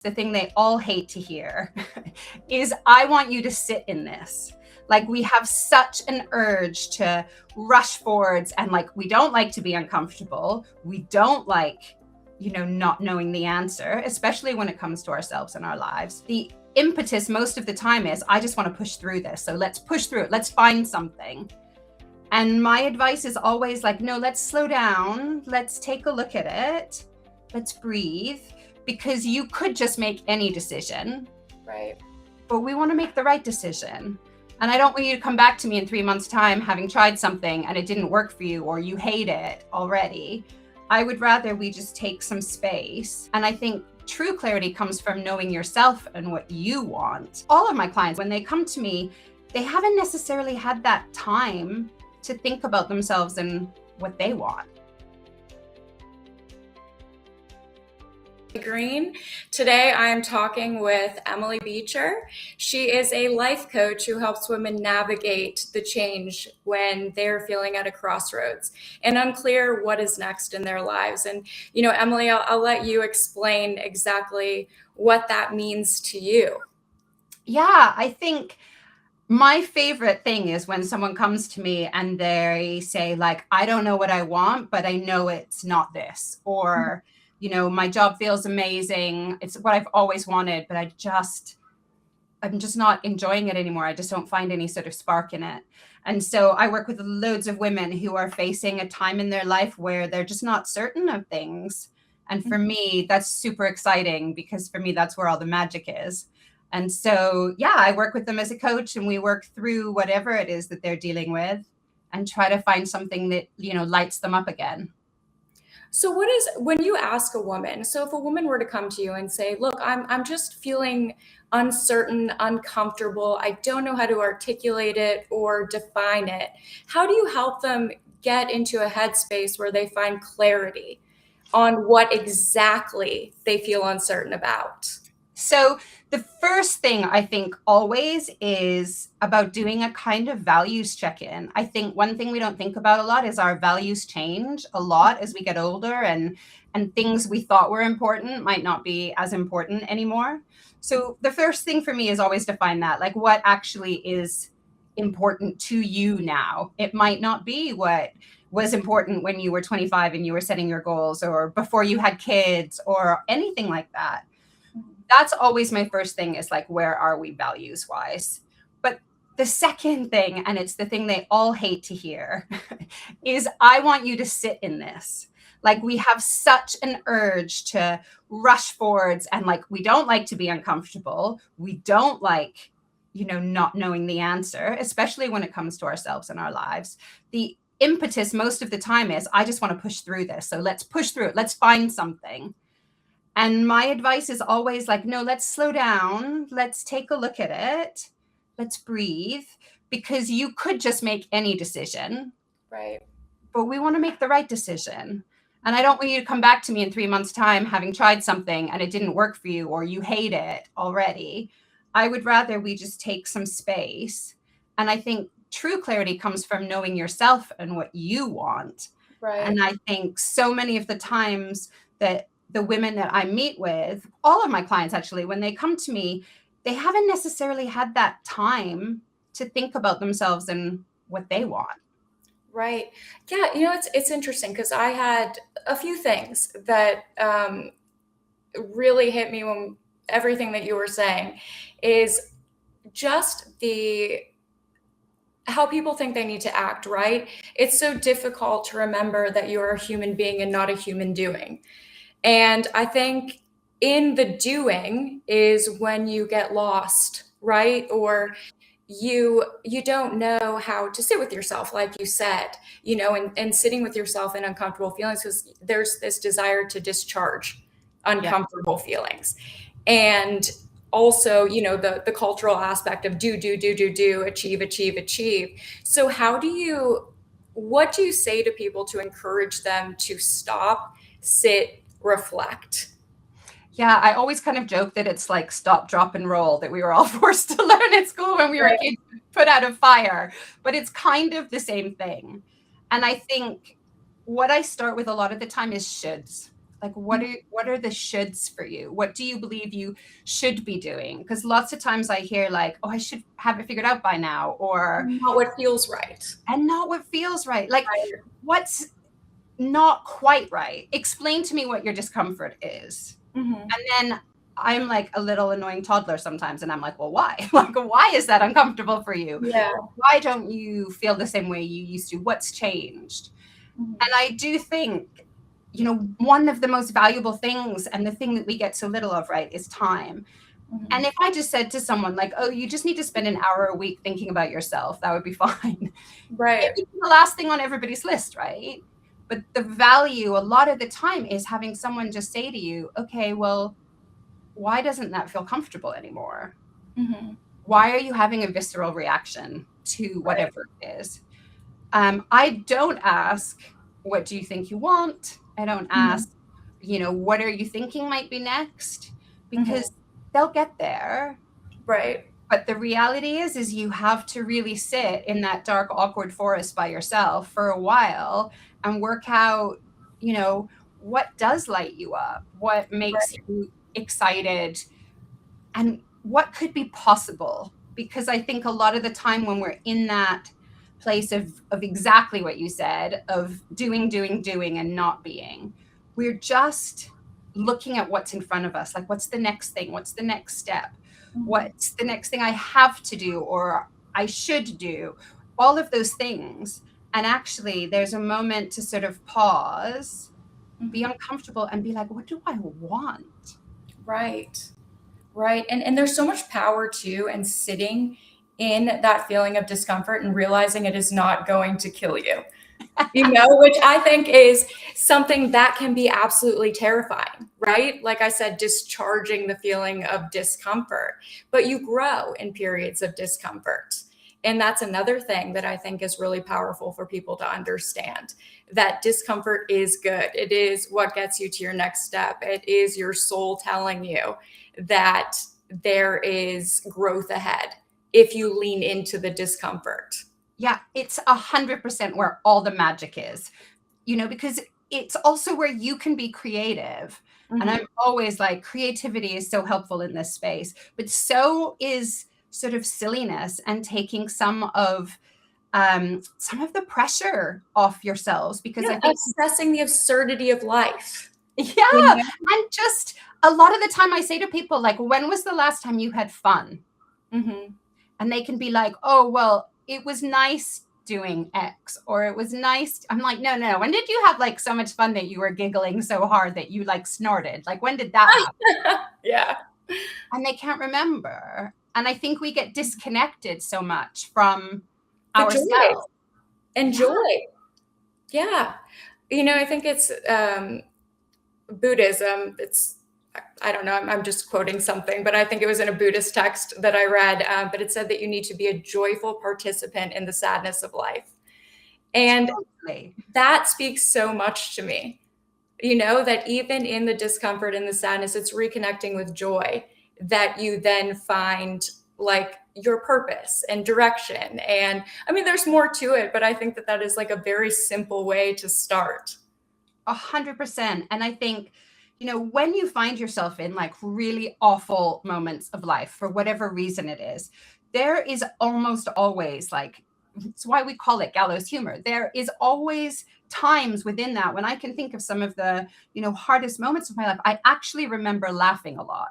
the thing they all hate to hear is, I want you to sit in this. Like, we have such an urge to rush forwards, and like, we don't like to be uncomfortable. We don't like, not knowing the answer, especially when it comes to ourselves and our lives. The impetus most of the time is, I just want to push through this. So let's push through it. Let's find something. And my advice is always like, no, let's slow down. Let's take a look at it. Let's breathe, because you could just make any decision. Right. But we want to make the right decision. And I don't want you to come back to me in 3 months' time having tried something and it didn't work for you, or you hate it already. I would rather we just take some space. And I think true clarity comes from knowing yourself and what you want. All of my clients, when they come to me, they haven't necessarily had that time to think about themselves and what they want. Greene. Today I am talking with Emily Beecher. She is a life coach who helps women navigate the change when they're feeling at a crossroads and unclear what is next in their lives. And, Emily, I'll let you explain exactly what that means to you. Yeah, I think my favorite thing is when someone comes to me and they say, like, I don't know what I want, but I know it's not this. Or, my job feels amazing. It's what I've always wanted, but I'm just not enjoying it anymore. I just don't find any sort of spark in it. And so I work with loads of women who are facing a time in their life where they're just not certain of things. And for me, that's super exciting, because for me, that's where all the magic is. And so, yeah, I work with them as a coach, and we work through whatever it is that they're dealing with and try to find something that, lights them up again. So when you ask a woman, so if a woman were to come to you and say, look, I'm just feeling uncertain, uncomfortable, I don't know how to articulate it or define it, how do you help them get into a headspace where they find clarity on what exactly they feel uncertain about? So the first thing I think always is about doing a kind of values check-in. I think one thing we don't think about a lot is our values change a lot as we get older, and things we thought were important might not be as important anymore. So the first thing for me is always to find that, like, what actually is important to you now. It might not be what was important when you were 25 and you were setting your goals, or before you had kids, or anything like that. That's always my first thing, is like, where are we values wise? But the second thing, and it's the thing they all hate to hear, is, I want you to sit in this. Like, we have such an urge to rush forwards, and like, we don't like to be uncomfortable. We don't like, not knowing the answer, especially when it comes to ourselves and our lives. The impetus most of the time is, I just want to push through this. So let's push through it. Let's find something. And my advice is always like, no, let's slow down. Let's take a look at it. Let's breathe, because you could just make any decision. Right. But we want to make the right decision. And I don't want you to come back to me in 3 months' time having tried something and it didn't work for you, or you hate it already. I would rather we just take some space. And I think true clarity comes from knowing yourself and what you want. Right. And I think so many of the times that the women that I meet with, all of my clients actually, when they come to me, they haven't necessarily had that time to think about themselves and what they want. Right. Yeah. It's interesting, because I had a few things that really hit me when everything that you were saying is just how people think they need to act, right? It's so difficult to remember that you're a human being and not a human doing. And I think in the doing is when you get lost, right? Or you don't know how to sit with yourself, like you said, and sitting with yourself in uncomfortable feelings, because there's this desire to discharge uncomfortable feelings. And also, the cultural aspect of do, achieve. So what do you say to people to encourage them to stop, sit, reflect? Yeah, I always kind of joke that it's like stop, drop, and roll that we were all forced to learn at school when we were kids, put out of fire. But it's kind of the same thing. And I think what I start with a lot of the time is shoulds. Like, what are the shoulds for you? What do you believe you should be doing? Because lots of times I hear like, oh, I should have it figured out by now, or Not what feels right. and not what feels right. Like, Right. what's not quite right? Explain to me what your discomfort is. Mm-hmm. And then I'm like a little annoying toddler sometimes, and I'm like, well, why? Like, why is that uncomfortable for you? Yeah. Why don't you feel the same way you used to? What's changed? Mm-hmm. And I do think, you know, one of the most valuable things, and the thing that we get so little of, right, is time. Mm-hmm. And if I just said to someone like, oh, you just need to spend an hour a week thinking about yourself, that would be fine. Right. It'd be the last thing on everybody's list, right? But the value a lot of the time is having someone just say to you, okay, well, why doesn't that feel comfortable anymore? Mm-hmm. Why are you having a visceral reaction to whatever it is? I don't ask, what do you think you want? I don't ask, you know, what are you thinking might be next? Because they'll get there. Right. But the reality is you have to really sit in that dark, awkward forest by yourself for a while and work out, you know, what does light you up? What makes you excited? And what could be possible? Because I think a lot of the time when we're in that place of exactly what you said, of doing, and not being, we're just looking at what's in front of us. Like, what's the next thing? What's the next step? What's the next thing I have to do or I should do? All of those things. And actually, there's a moment to sort of pause, be uncomfortable, and be like, what do I want? Right. Right. And there's so much power too in sitting in that feeling of discomfort and realizing it is not going to kill you, you know, which I think is something that can be absolutely terrifying, right? Like I said, discharging the feeling of discomfort, but you grow in periods of discomfort. And that's another thing that I think is really powerful for people to understand, that discomfort is good. It is what gets you to your next step. It is your soul telling you that there is growth ahead if you lean into the discomfort. Yeah, it's 100% where all the magic is, you know, because it's also where you can be creative. And I'm always like, creativity is so helpful in this space, but so is sort of silliness and taking some of the pressure off yourselves, because I think assessing the absurdity of life. Yeah. You know? And just a lot of the time I say to people, like, when was the last time you had fun? And they can be like, oh, well, it was nice doing X, or it was nice. I'm like, no. When did you have like so much fun that you were giggling so hard that you like snorted? Like, when did that happen? Yeah. And they can't remember. And I think we get disconnected so much from ourselves. And joy. Yeah. You know, I think it's Buddhism. I don't know, I'm just quoting something, but I think it was in a Buddhist text that I read, but it said that you need to be a joyful participant in the sadness of life. And that speaks so much to me, you know, that even in the discomfort and the sadness, it's reconnecting with joy that you then find like your purpose and direction. And I mean, there's more to it, but I think that that is like a very simple way to start. 100%. And I think, you know, when you find yourself in like really awful moments of life, for whatever reason it is, there is almost always like, it's why we call it gallows humor. There is always times within that when I can think of some of the, you know, hardest moments of my life. I actually remember laughing a lot.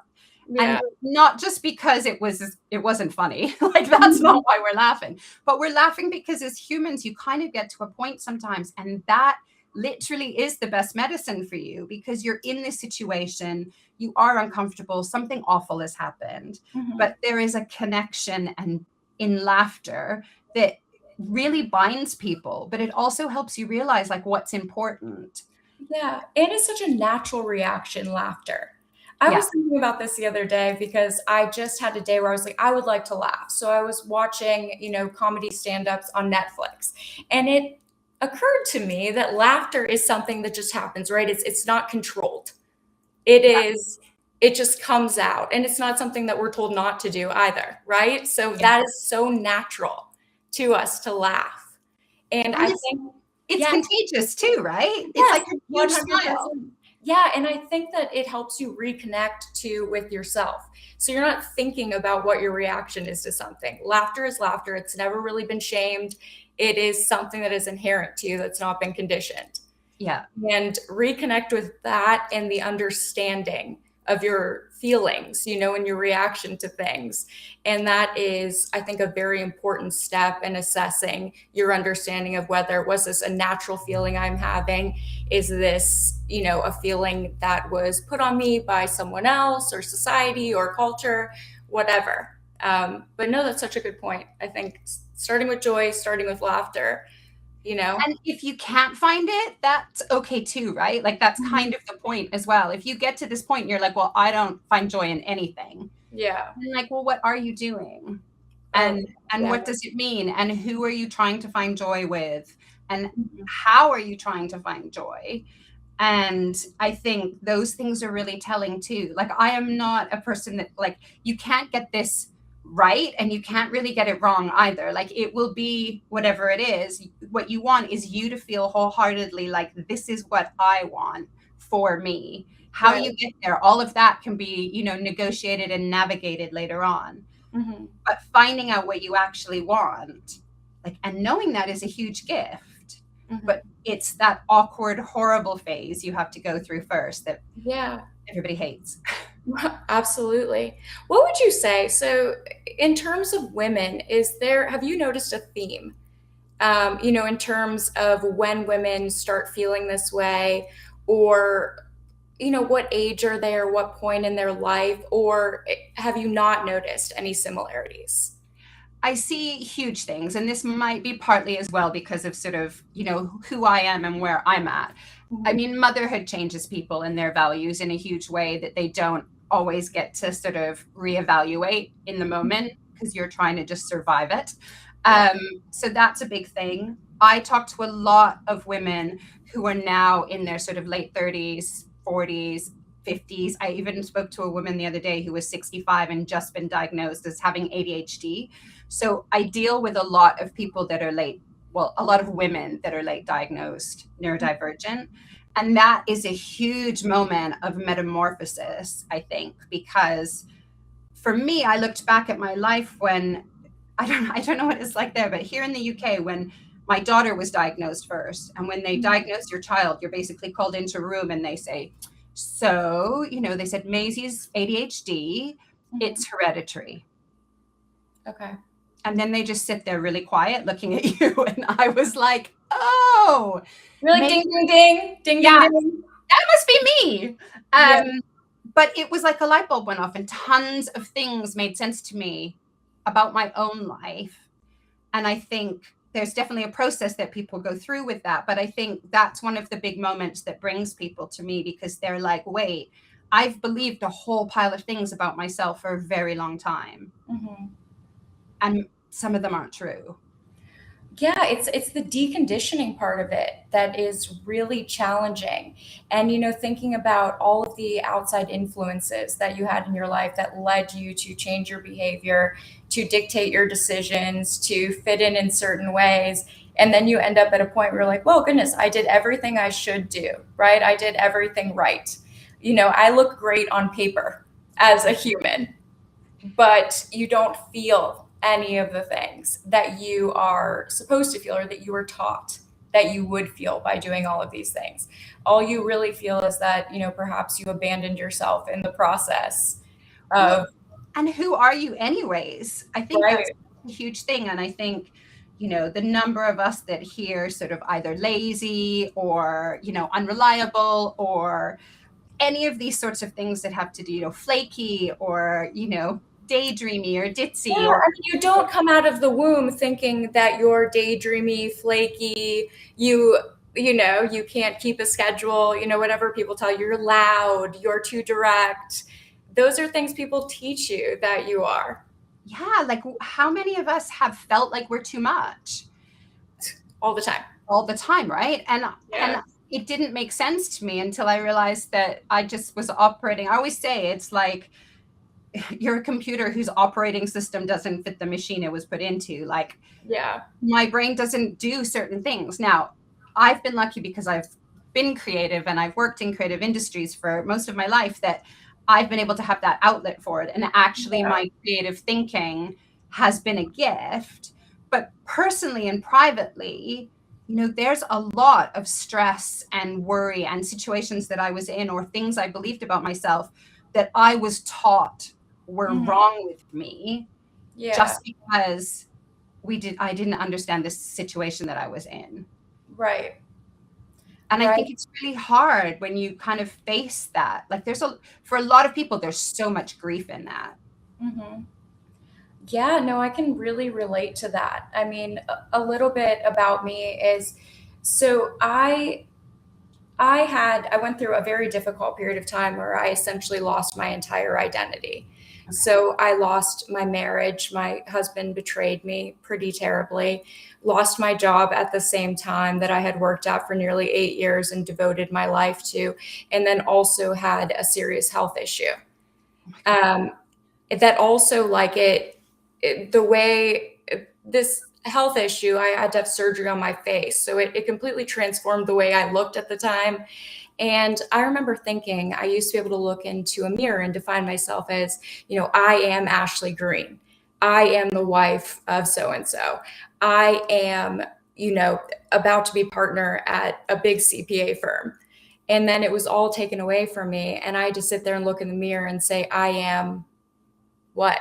Yeah. And not just because it wasn't funny, like that's not why we're laughing, but we're laughing because as humans, you kind of get to a point sometimes, and that literally is the best medicine for you, because you're in this situation, you are uncomfortable, something awful has happened, but there is a connection and in laughter that really binds people, but it also helps you realize like what's important. Yeah. And it's such a natural reaction, laughter. I was thinking about this the other day because I just had a day where I was like, I would like to laugh. So I was watching, you know, comedy stand-ups on Netflix, and it occurred to me that laughter is something that just happens, right? It's not controlled. It just comes out, and it's not something that we're told not to do either, right? So that is so natural to us to laugh. And I think it's contagious too, right? It's like a huge smile. Yeah, and I think that it helps you reconnect with yourself. So you're not thinking about what your reaction is to something. Laughter is laughter. It's never really been shamed. It is something that is inherent to you that's not been conditioned. Yeah. And reconnect with that and the understanding of your feelings, and your reaction to things. And that is, I think, a very important step in assessing your understanding of whether was this a natural feeling I'm having? Is this, a feeling that was put on me by someone else or society or culture, whatever. But no, that's such a good point. I think starting with joy, starting with laughter, And if you can't find it, that's okay too, right? Like that's kind of the point as well. If you get to this point and you're like, well, I don't find joy in anything. Yeah. And like, well, what are you doing? Oh, And yeah. what does it mean? And who are you trying to find joy with? And how are you trying to find joy? And I think those things are really telling too. Like I am not a person that like you can't get this right and you can't really get it wrong either. Like it will be whatever it is. What you want is you to feel wholeheartedly like this is what I want for me. How Right. you get there, all of that can be, negotiated and navigated later on. Mm-hmm. But finding out what you actually want, like, and knowing that is a huge gift. Mm-hmm. But it's that awkward, horrible phase you have to go through first that everybody hates. Absolutely. What would you say? So, in terms of women, have you noticed a theme? In terms of when women start feeling this way, or, what age are they or what point in their life, or have you not noticed any similarities? I see huge things, and this might be partly as well because of sort of, who I am and where I'm at. I mean, motherhood changes people and their values in a huge way that they don't always get to sort of reevaluate in the moment because you're trying to just survive it. So that's a big thing. I talk to a lot of women who are now in their sort of late 30s, 40s, 50s. I even spoke to a woman the other day who was 65 and just been diagnosed as having ADHD. So I deal with a lot of people that are a lot of women that are late diagnosed neurodivergent. And that is a huge moment of metamorphosis, I think, because for me, I looked back at my life when I don't know what it's like there, but here in the UK, when my daughter was diagnosed first, and when they diagnose your child, you're basically called into a room and they say, so, they said Maisie's ADHD, it's hereditary. Okay. And then they just sit there really quiet looking at you. And I was like, oh. You're like, ding, ding, ding, ding, yeah, ding, ding. That must be me. Yeah. But it was like a light bulb went off and tons of things made sense to me about my own life. And I think there's definitely a process that people go through with that. But I think that's one of the big moments that brings people to me because they're like, wait, I've believed a whole pile of things about myself for a very long time. Mm-hmm. And some of them aren't true. Yeah, it's the deconditioning part of it that is really challenging. And thinking about all of the outside influences that you had in your life that led you to change your behavior, to dictate your decisions, to fit in certain ways. And then you end up at a point where you're like, well, goodness, I did everything I should do, right? I did everything right. I look great on paper as a human, but you don't feel any of the things that you are supposed to feel or that you were taught that you would feel by doing all of these things. All you really feel is that, perhaps you abandoned yourself in the process of. And who are you anyways? I think that's a huge thing. And I think, the number of us that hear sort of either lazy or, unreliable or any of these sorts of things that have to do, flaky or, daydreamy or ditzy. Yeah, or you don't come out of the womb thinking that you're daydreamy, flaky, you can't keep a schedule, whatever people tell you, you're loud, you're too direct. Those are things people teach you that you are. Yeah, like how many of us have felt like we're too much? All the time. All the time, right? And it didn't make sense to me until I realized that I just was operating. I always say it's like you're a computer whose operating system doesn't fit the machine it was put into. Like, yeah, my brain doesn't do certain things. Now, I've been lucky because I've been creative and I've worked in creative industries for most of my life, that I've been able to have that outlet for it. And actually, my creative thinking has been a gift. But personally and privately, there's a lot of stress and worry and situations that I was in, or things I believed about myself that I was taught were wrong with me, just because I didn't understand this situation that I was in. Right. And I think it's really hard when you kind of face that. Like for a lot of people, there's so much grief in that. Mm-hmm. Yeah, no, I can really relate to that. I mean, a little bit about me is, so I went through a very difficult period of time where I essentially lost my entire identity. Okay. So I lost my marriage. My husband betrayed me pretty terribly, lost my job at the same time that I had worked at for nearly 8 years and devoted my life to, and then also had a serious health issue. That also, like the way this health issue, I had to have surgery on my face. So it completely transformed the way I looked at the time. And I remember thinking, I used to be able to look into a mirror and define myself as, I am Ashley Greene. I am the wife of so-and-so. I am, about to be partner at a big CPA firm. And then it was all taken away from me. And I had to sit there and look in the mirror and say, I am what?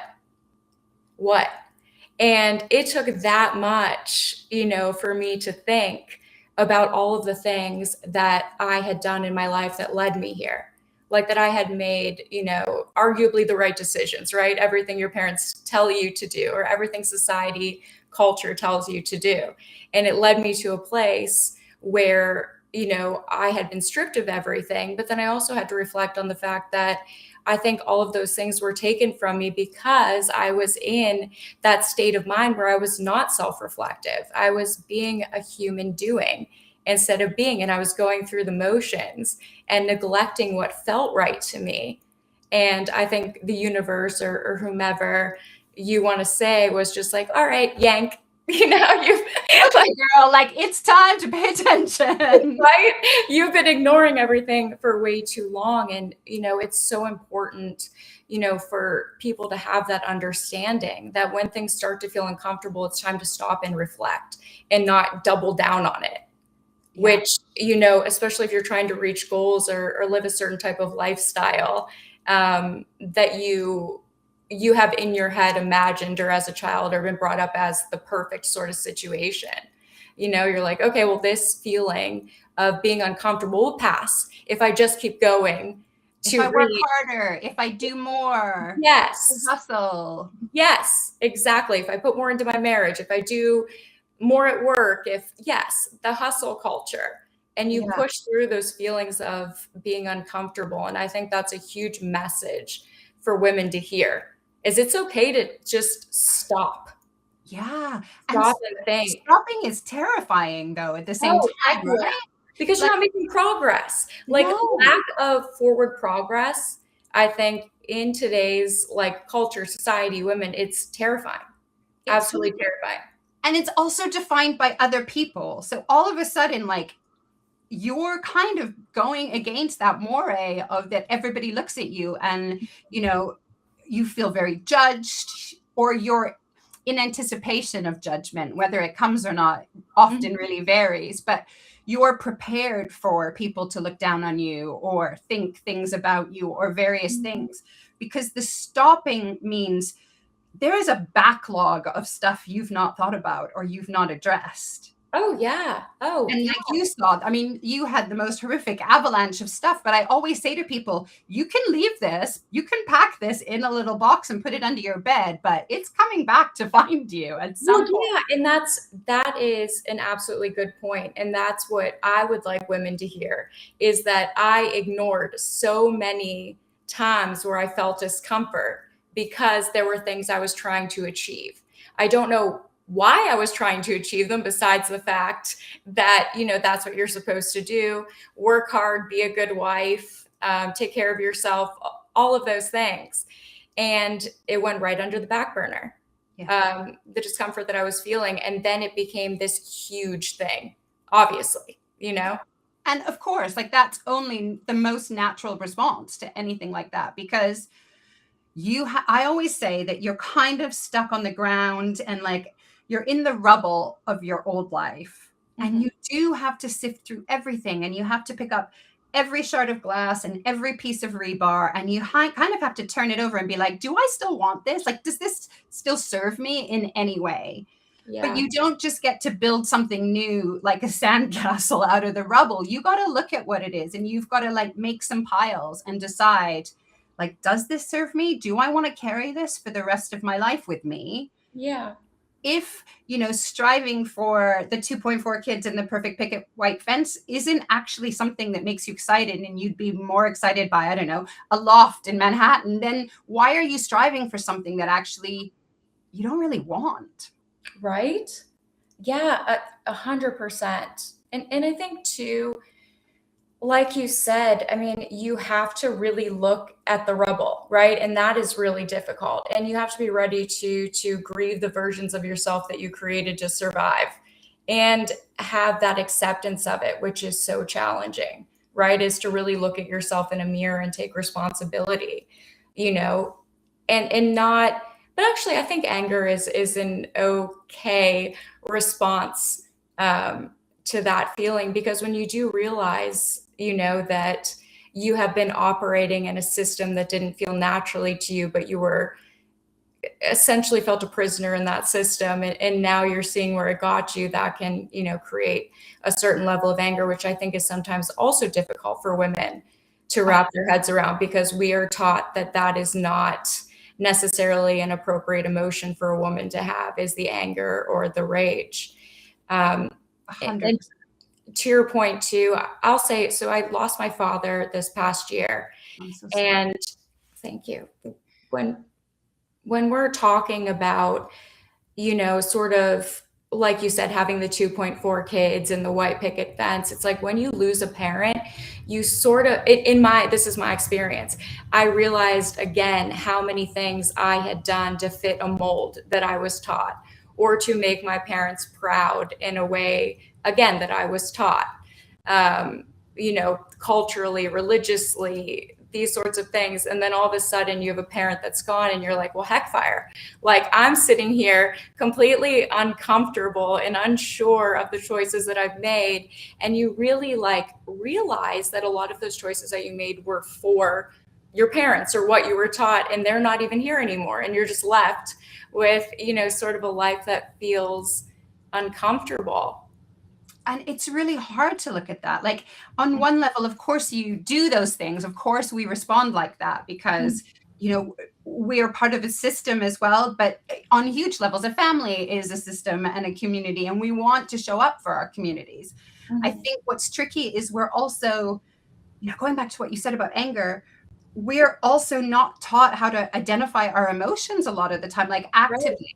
And it took that much, for me to think about all of the things that I had done in my life that led me here. Like that I had made, arguably the right decisions, right? Everything your parents tell you to do, or everything society, culture tells you to do. And it led me to a place where, I had been stripped of everything, but then I also had to reflect on the fact that I think all of those things were taken from me because I was in that state of mind where I was not self-reflective. I was being a human doing instead of being, and I was going through the motions and neglecting what felt right to me. And I think the universe or whomever you want to say was just like, all right, yank, you've okay, girl, like it's time to pay attention. Right? You've been ignoring everything for way too long. And, it's so important, for people to have that understanding that when things start to feel uncomfortable, it's time to stop and reflect and not double down on it. Yeah. Which, especially if you're trying to reach goals or live a certain type of lifestyle that you have in your head imagined or as a child or been brought up as the perfect sort of situation. You're like, okay, well, this feeling of being uncomfortable will pass if I just keep going. If I work harder, if I do more. Yes. Hustle. Yes, exactly. If I put more into my marriage, if I do more at work, the hustle culture. And you push through those feelings of being uncomfortable. And I think that's a huge message for women to hear, is it's okay to just stop. Yeah. Stop and think. Stopping is terrifying, though, at the same time, right? Because you're not making progress. Lack of forward progress, I think, in today's culture, society, women, it's terrifying. Absolutely terrifying. And it's also defined by other people. So all of a sudden, you're kind of going against that moray of that everybody looks at you and, you feel very judged, or you're in anticipation of judgment, whether it comes or not, often really varies, but you're prepared for people to look down on you or think things about you or various things, because the stopping means there is a backlog of stuff you've not thought about or you've not addressed. Oh, yeah. Oh, and like you saw, I mean, you had the most horrific avalanche of stuff, but I always say to people, you can leave this, you can pack this in a little box and put it under your bed, but it's coming back to find you at some point. Yeah, and that is an absolutely good point. And that's what I would like women to hear, is that I ignored so many times where I felt discomfort because there were things I was trying to achieve. I don't know why I was trying to achieve them, besides the fact that, that's what you're supposed to do. Work hard, be a good wife, take care of yourself, all of those things. And it went right under the back burner, the discomfort that I was feeling. And then it became this huge thing, obviously, And of course, like that's only the most natural response to anything like that, because I always say that you're kind of stuck on the ground and like you're in the rubble of your old life. And Mhm. you do have to sift through everything, and you have to pick up every shard of glass and every piece of rebar, and you kind of have to turn it over and be like, do I still want this? Like, does this still serve me in any way? But Yeah. you don't just get to build something new like a sandcastle out of the rubble. You got to look at what it is, and you've got to like make some piles and decide, like, does this serve me? Do I want to carry this for the rest of my life with me? Yeah. If, striving for the 2.4 kids and the perfect picket white fence isn't actually something that makes you excited, and you'd be more excited by, I don't know, a loft in Manhattan, then why are you striving for something that actually you don't really want? Right? Yeah, 100%. And I think too, like you said, I mean, you have to really look at the rubble, right? And that is really difficult. And you have to be ready to grieve the versions of yourself that you created to survive and have that acceptance of it, which is so challenging, right? Is to really look at yourself in a mirror and take responsibility, you know, and not, but actually I think anger is an okay response to that feeling, because when you do realize, that you have been operating in a system that didn't feel naturally to you, but you were essentially felt a prisoner in that system, and now you're seeing where it got you, that can, create a certain level of anger, which I think is sometimes also difficult for women to wrap their heads around, because we are taught that that is not necessarily an appropriate emotion for a woman to have, is the anger or the rage. And 100%. to your point too, I'll say, so I lost my father this past year, I'm so sorry. and thank you. When we're talking about, sort of like you said, having the 2.4 kids and the white picket fence, it's like when you lose a parent, you sort of, this is my experience. I realized again how many things I had done to fit a mold that I was taught, or to make my parents proud in a way, again, that I was taught, culturally, religiously, these sorts of things. And then all of a sudden you have a parent that's gone, and you're like, well, heck fire. Like, I'm sitting here completely uncomfortable and unsure of the choices that I've made. And you really like realize that a lot of those choices that you made were for your parents or what you were taught, and they're not even here anymore. And you're just left with, sort of a life that feels uncomfortable. And it's really hard to look at that. Like, on one level, of course, you do those things. Of course, we respond like that because, we are part of a system as well. But on huge levels, a family is a system and a community, and we want to show up for our communities. I think what's tricky is we're also, going back to what you said about anger, we're also not taught how to identify our emotions a lot of the time, like Right. actively.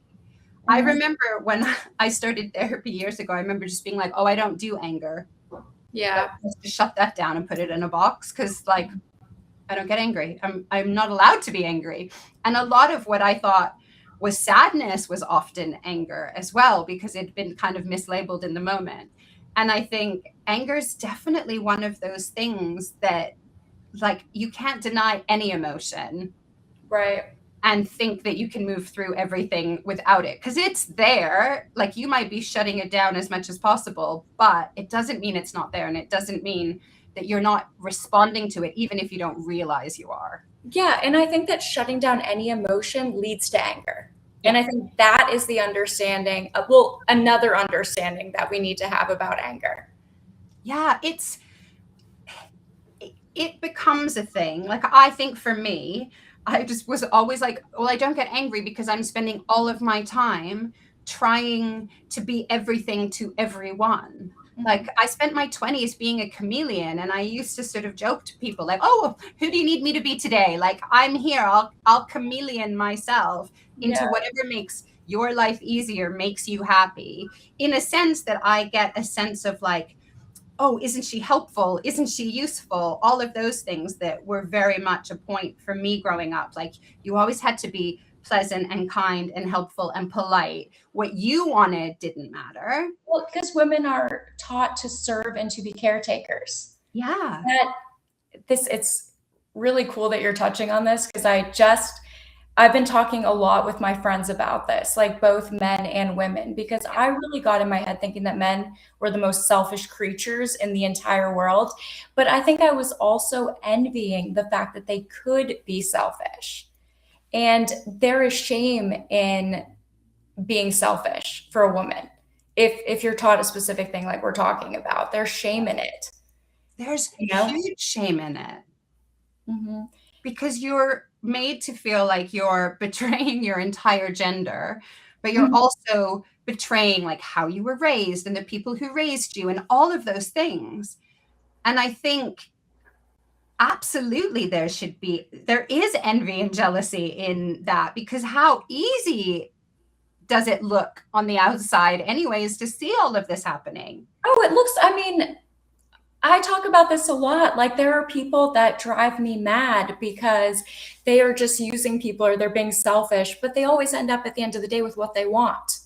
I remember when I started therapy years ago, I remember just being like, oh, I don't do anger. Like, Yeah. just shut that down and put it in a box, because like I don't get angry. I'm not allowed to be angry. And a lot of what I thought was sadness was often anger as well, because it'd been kind of mislabeled in the moment. And I think anger is definitely one of those things that, like, you can't deny any emotion Right. and think that you can move through everything without it, because it's there. Like, you might be shutting it down as much as possible, but it doesn't mean it's not there, and it doesn't mean that you're not responding to it, even if you don't realize you are. Yeah. And I think that shutting down any emotion leads to anger. And Yeah. I think that is the understanding of, well, another understanding that we need to have about anger. Yeah, it becomes a thing. Like, I think for me, I just was always like, well, I don't get angry because I'm spending all of my time trying to be everything to everyone. Like, I spent my 20s being a chameleon, and I used to sort of joke to people like, oh, who do you need me to be today? Like, I'm here. I'll chameleon myself into Yeah. whatever makes your life easier, makes you happy, in a sense that I get a sense of like, oh, isn't she helpful? Isn't she useful? All of those things that were very much a point for me growing up. Like, you always had to be pleasant and kind and helpful and polite. What you wanted didn't matter. Well, because women are taught to serve and to be caretakers. Yeah. It's really cool that you're touching on this, because I've been talking a lot with my friends about this, like both men and women, because I really got in my head thinking that men were the most selfish creatures in the entire world. But I think I was also envying the fact that they could be selfish. And there is shame in being selfish for a woman. If you're taught a specific thing like we're talking about, there's shame in it. There's huge shame in it. Mm-hmm. Because you're made to feel like you're betraying your entire gender, but you're also betraying like how you were raised and the people who raised you and all of those things. And I think absolutely there is envy and jealousy in that, because how easy does it look on the outside anyways to see all of this happening? Oh, it looks, I mean, I talk about this a lot. Like, there are people that drive me mad because they are just using people or they're being selfish, but they always end up at the end of the day with what they want,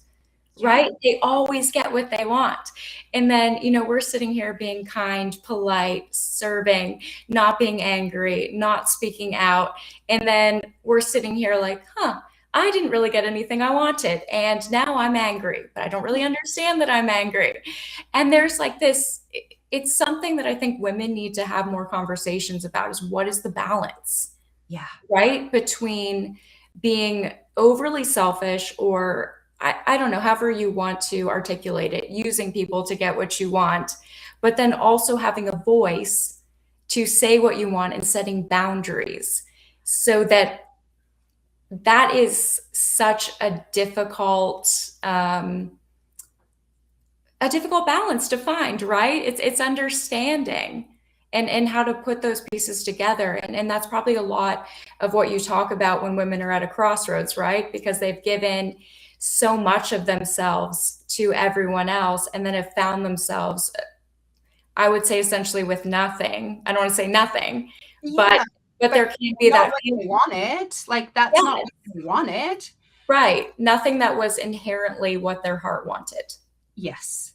right? They always get what they want. And then, we're sitting here being kind, polite, serving, not being angry, not speaking out. And then we're sitting here like, I didn't really get anything I wanted. And now I'm angry, but I don't really understand that I'm angry. And there's like this, it's something that I think women need to have more conversations about, is what is the balance? Yeah. Right? Between being overly selfish, or I don't know, however you want to articulate it, using people to get what you want, but then also having a voice to say what you want and setting boundaries. So that is such a difficult balance to find, right? It's understanding and how to put those pieces together. And that's probably a lot of what you talk about when women are at a crossroads, right? Because they've given so much of themselves to everyone else and then have found themselves, I would say, essentially with nothing. I don't want to say nothing, but there can be that. What you wanted, like that's not what you wanted. Right. Nothing that was inherently what their heart wanted. Yes.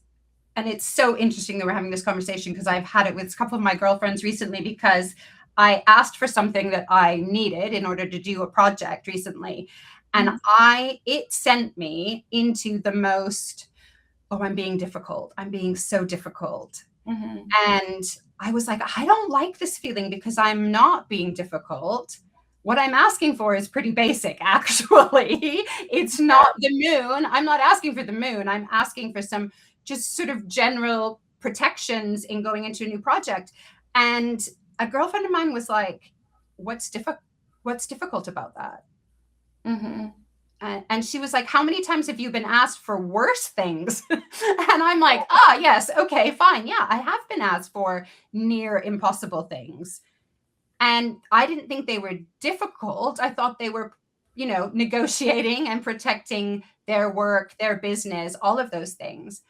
And it's so interesting that we're having this conversation, because I've had it with a couple of my girlfriends recently, because I asked for something that I needed in order to do a project recently. And it sent me into the most, I'm being difficult. I'm being so difficult. Mm-hmm. And I was like, I don't like this feeling because I'm not being difficult. What I'm asking for is pretty basic, actually. It's not the moon. I'm not asking for the moon. I'm asking for some just sort of general protections in going into a new project. And a girlfriend of mine was like, what's difficult about that? Mm-hmm. And she was like, how many times have you been asked for worse things? And I'm like, yes, okay, fine. Yeah, I have been asked for near impossible things. And I didn't think they were difficult. I thought they were, negotiating and protecting their work, their business, all of those things.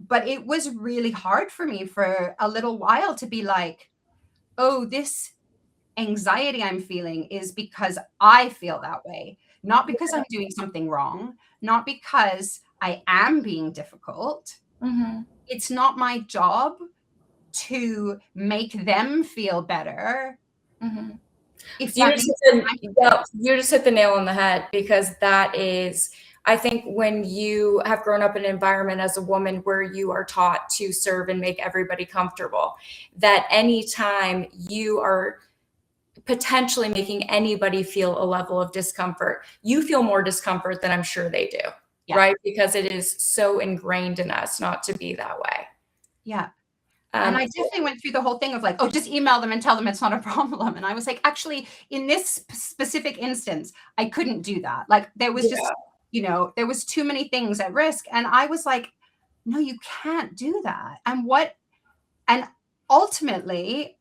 But it was really hard for me for a little while to be like, this anxiety I'm feeling is because I feel that way. Not because I'm doing something wrong, not because I am being difficult. Mm-hmm. It's not my job to make them feel better. Mm-hmm. You just hit the nail on the head, because that is, I think, when you have grown up in an environment as a woman where you are taught to serve and make everybody comfortable, that anytime you are potentially making anybody feel a level of discomfort, you feel more discomfort than I'm sure they do, right? Because it is so ingrained in us not to be that way. Yeah. And I definitely went through the whole thing of like, just email them and tell them it's not a problem. And I was like, actually, in this specific instance, I couldn't do that. Like, there was just, there was too many things at risk. And I was like, no, you can't do that. And ultimately,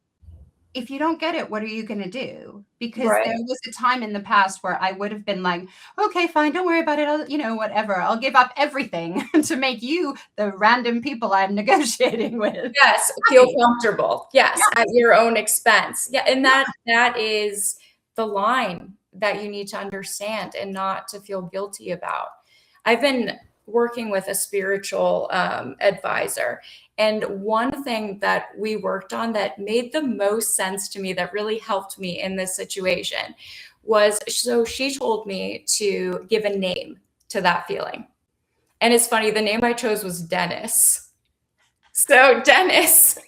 if you don't get it, what are you going to do? Because there was a time in the past where I would have been like, okay, fine, don't worry about it. Whatever. I'll give up everything to make you, the random people I'm negotiating with. Yes. Feel comfortable. Yes. At your own expense. Yeah. And that is the line that you need to understand and not to feel guilty about. I've been working with a spiritual advisor, and one thing that we worked on that made the most sense to me, that really helped me in this situation, was, so she told me to give a name to that feeling. And it's funny, the name I chose was Dennis. So Dennis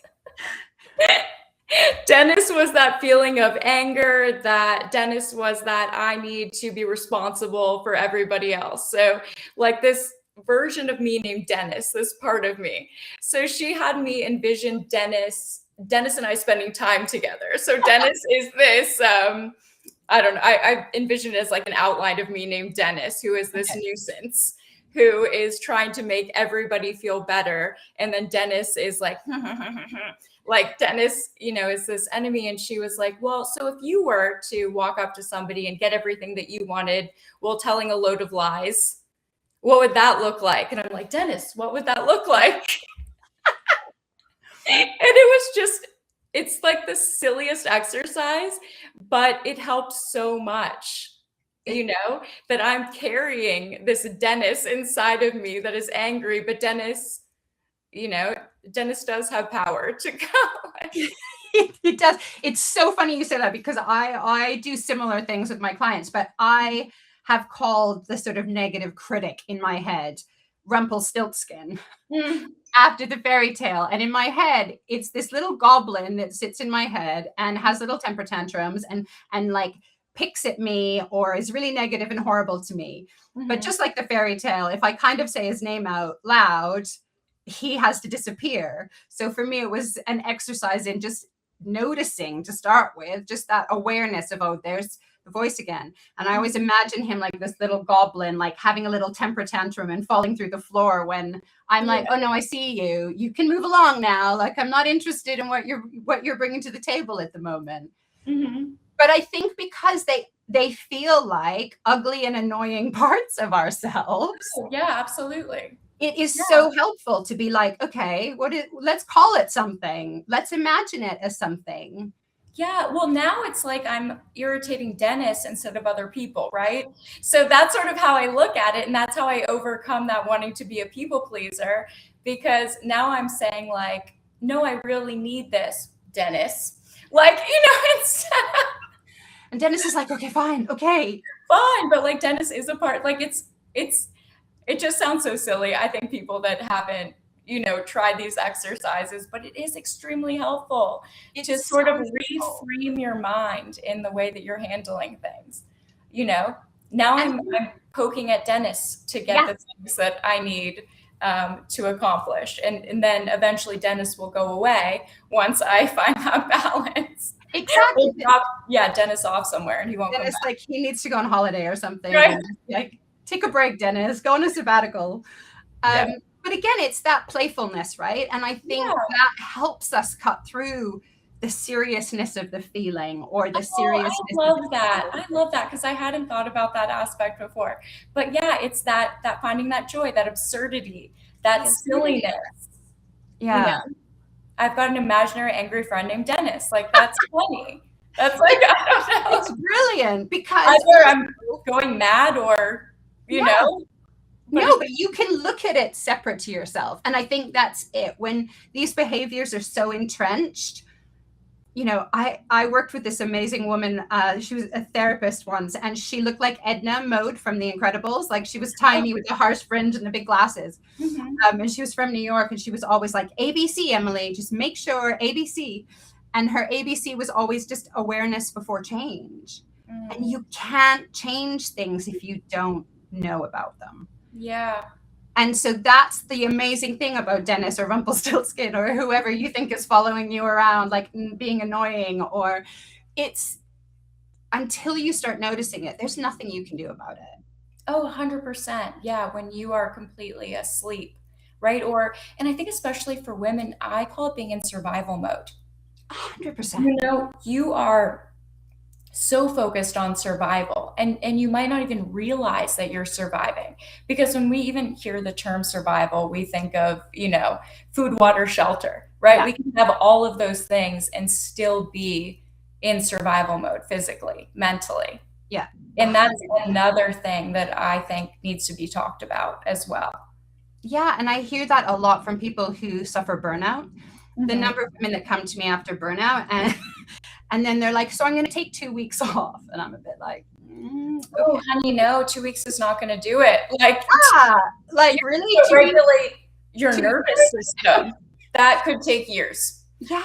was that feeling of anger, that Dennis was that I need to be responsible for everybody else. So like this version of me named Dennis, this part of me. So she had me envision Dennis and I spending time together. So Dennis is this, I don't know, I envision it as like an outline of me named Dennis, who is this nuisance, who is trying to make everybody feel better. And then Dennis is like, like Dennis, you know, is this enemy. And she was like, well, so if you were to walk up to somebody and get everything that you wanted while telling a load of lies, what would that look like? And I'm like, Dennis, what would that look like? And it was just, it's like the silliest exercise, but it helps so much, you know, that I'm carrying this Dennis inside of me that is angry, but Dennis, you know, Dennis does have power to go. It does. It's so funny you say that, because I do similar things with my clients, but I have called the sort of negative critic in my head Rumpelstiltskin after the fairy tale. And in my head, it's this little goblin that sits in my head and has little temper tantrums and like picks at me or is really negative and horrible to me. But just like the fairy tale, if I kind of say his name out loud, he has to disappear. So for me, it was an exercise in just noticing to start with, just that awareness of, oh, there's the voice again. And I always imagine him like this little goblin, like having a little temper tantrum and falling through the floor when I'm like, oh no, I see you. You can move along now. Like, I'm not interested in what you're bringing to the table at the moment. But I think because they feel like ugly and annoying parts of ourselves. Yeah, absolutely. It is so helpful to be like, okay, let's call it something. Let's imagine it as something. Yeah, well, now it's like I'm irritating Dennis instead of other people, right? So that's sort of how I look at it. And that's how I overcome that wanting to be a people pleaser, because now I'm saying like, no, I really need this, Dennis. Like, you know, it's... And Dennis is like, okay, fine, okay. Fine, but like Dennis is a part, like it just sounds so silly. I think people that haven't, you know, tried these exercises, but it is extremely helpful to sort of reframe your mind in the way that you're handling things. You know, now I'm poking at Dennis to get the things that I need to accomplish. And then eventually Dennis will go away once I find that balance. Exactly. Drop, Dennis off somewhere and he won't Dennis, come back. like, he needs to go on holiday or something. Right. And, like, take a break, Dennis. Go on a sabbatical. But again, it's that playfulness, right? And I think that helps us cut through the seriousness of the feeling or the seriousness. I love that. I love that, because I hadn't thought about that aspect before. But yeah, it's that finding that joy, that absurdity, that silliness. Yeah. You know? I've got an imaginary angry friend named Dennis. Like, that's funny. That's like, I don't know. It's brilliant, because either I'm going mad or, you know. No, but you can look at it separate to yourself. And I think that's it. When these behaviors are so entrenched, you know, I worked with this amazing woman. She was a therapist once, and she looked like Edna Mode from The Incredibles. Like, she was tiny with the harsh fringe and the big glasses. And she was from New York, and she was always like, ABC, Emily, just make sure ABC. And her ABC was always just awareness before change. And you can't change things if you don't know about them. Yeah. And so that's the amazing thing about Dennis or Rumpelstiltskin or whoever you think is following you around, like being annoying, or it's until you start noticing it, there's nothing you can do about it. Oh, 100%. Yeah. When you are completely asleep, right? And I think especially for women, I call it being in survival mode. 100%. You know, you are so focused on survival, and you might not even realize that you're surviving, because when we even hear the term survival, we think of, you know, food, water, shelter, right? We can have all of those things and still be in survival mode, physically, mentally. Yeah. And that's another thing that I think needs to be talked about as well. Yeah, and I hear that a lot from people who suffer burnout. The Mm-hmm. number of women that come to me after burnout and then they're like, so I'm going to take 2 weeks off. And I'm a bit like, Oh, okay. honey, no, 2 weeks is not going to do it. Like, Yeah, like you really? have to regulate your 2 weeks? nervous system. That could take years. Yeah.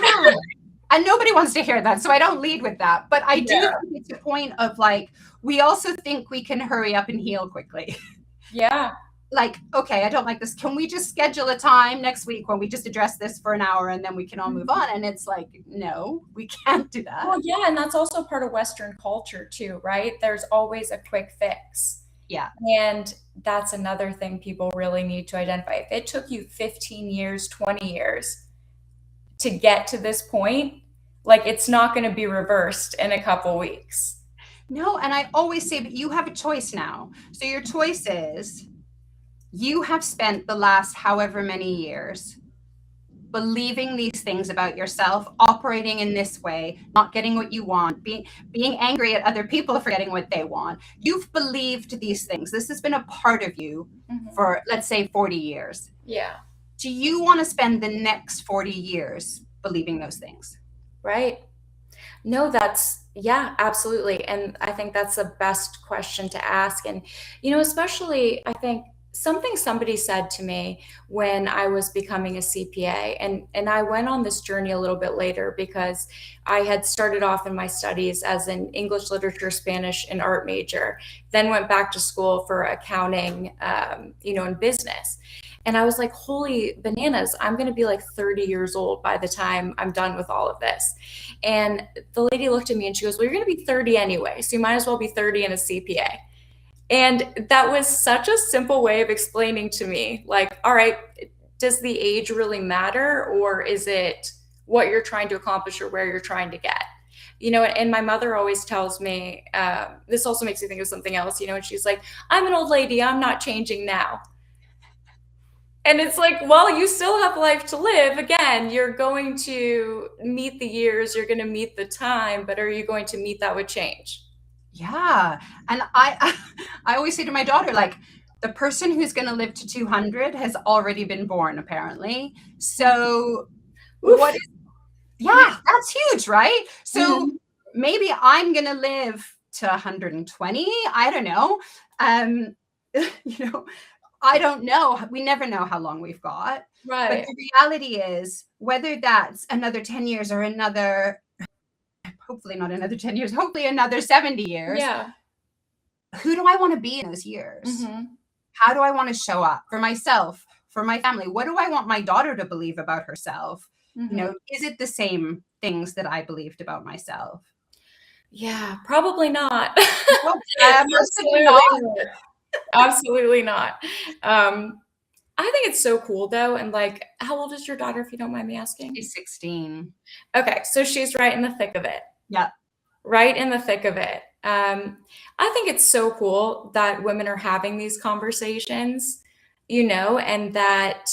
And nobody wants to hear that. So I don't lead with that. But I do Yeah. think it's a point of like, we also think we can hurry up and heal quickly. Yeah. Like, okay, I don't like this. Can we just schedule a time next week when we just address this for an hour and then we can all move on? And it's like, no, we can't do that. Well, yeah, and that's also part of Western culture too, right? There's always a quick fix. Yeah. And that's another thing people really need to identify. If it took you 15 years, 20 years to get to this point, like it's not going to be reversed in a couple weeks. No, and I always say, but you have a choice now. So your choice is you have spent the last however many years believing these things about yourself, operating in this way, not getting what you want, being angry at other people for getting what they want. You've believed these things. This has been a part of you for, let's say, 40 years. Yeah. Do you want to spend the next 40 years believing those things? Right. No, yeah, absolutely. And I think that's the best question to ask. And, especially I think something somebody said to me when I was becoming a CPA, and I went on this journey a little bit later because I had started off in my studies as an English literature, Spanish, and art major, then went back to school for accounting, and business. And I was like, holy bananas, I'm going to be like 30 years old by the time I'm done with all of this. And the lady looked at me and she goes, well, you're going to be 30 anyway, so you might as well be 30 and a CPA. And that was such a simple way of explaining to me, like, all right, does the age really matter, or is it what you're trying to accomplish or where you're trying to get? And my mother always tells me, this also makes me think of something else, and she's like, I'm an old lady, I'm not changing now. And it's like, well, you still have life to live. Again, you're going to meet the years, you're going to meet the time, but are you going to meet that with change? Yeah. And I always say to my daughter, like, the person who's going to live to 200 has already been born, apparently. So yeah, that's huge, right? So maybe I'm going to live to 120. I don't know. I don't know. We never know how long we've got. Right. But the reality is, whether that's another 10 years or hopefully not another 10 years, hopefully another 70 years. Yeah. Who do I want to be in those years? How do I want to show up for myself, for my family? What do I want my daughter to believe about herself? Is it the same things that I believed about myself? Yeah, probably not. Absolutely not. Absolutely not. I think it's so cool though. And like, how old is your daughter, if you don't mind me asking? She's 16. Okay. So she's right in the thick of it. Yeah. Right in the thick of it. I think it's so cool that women are having these conversations, and that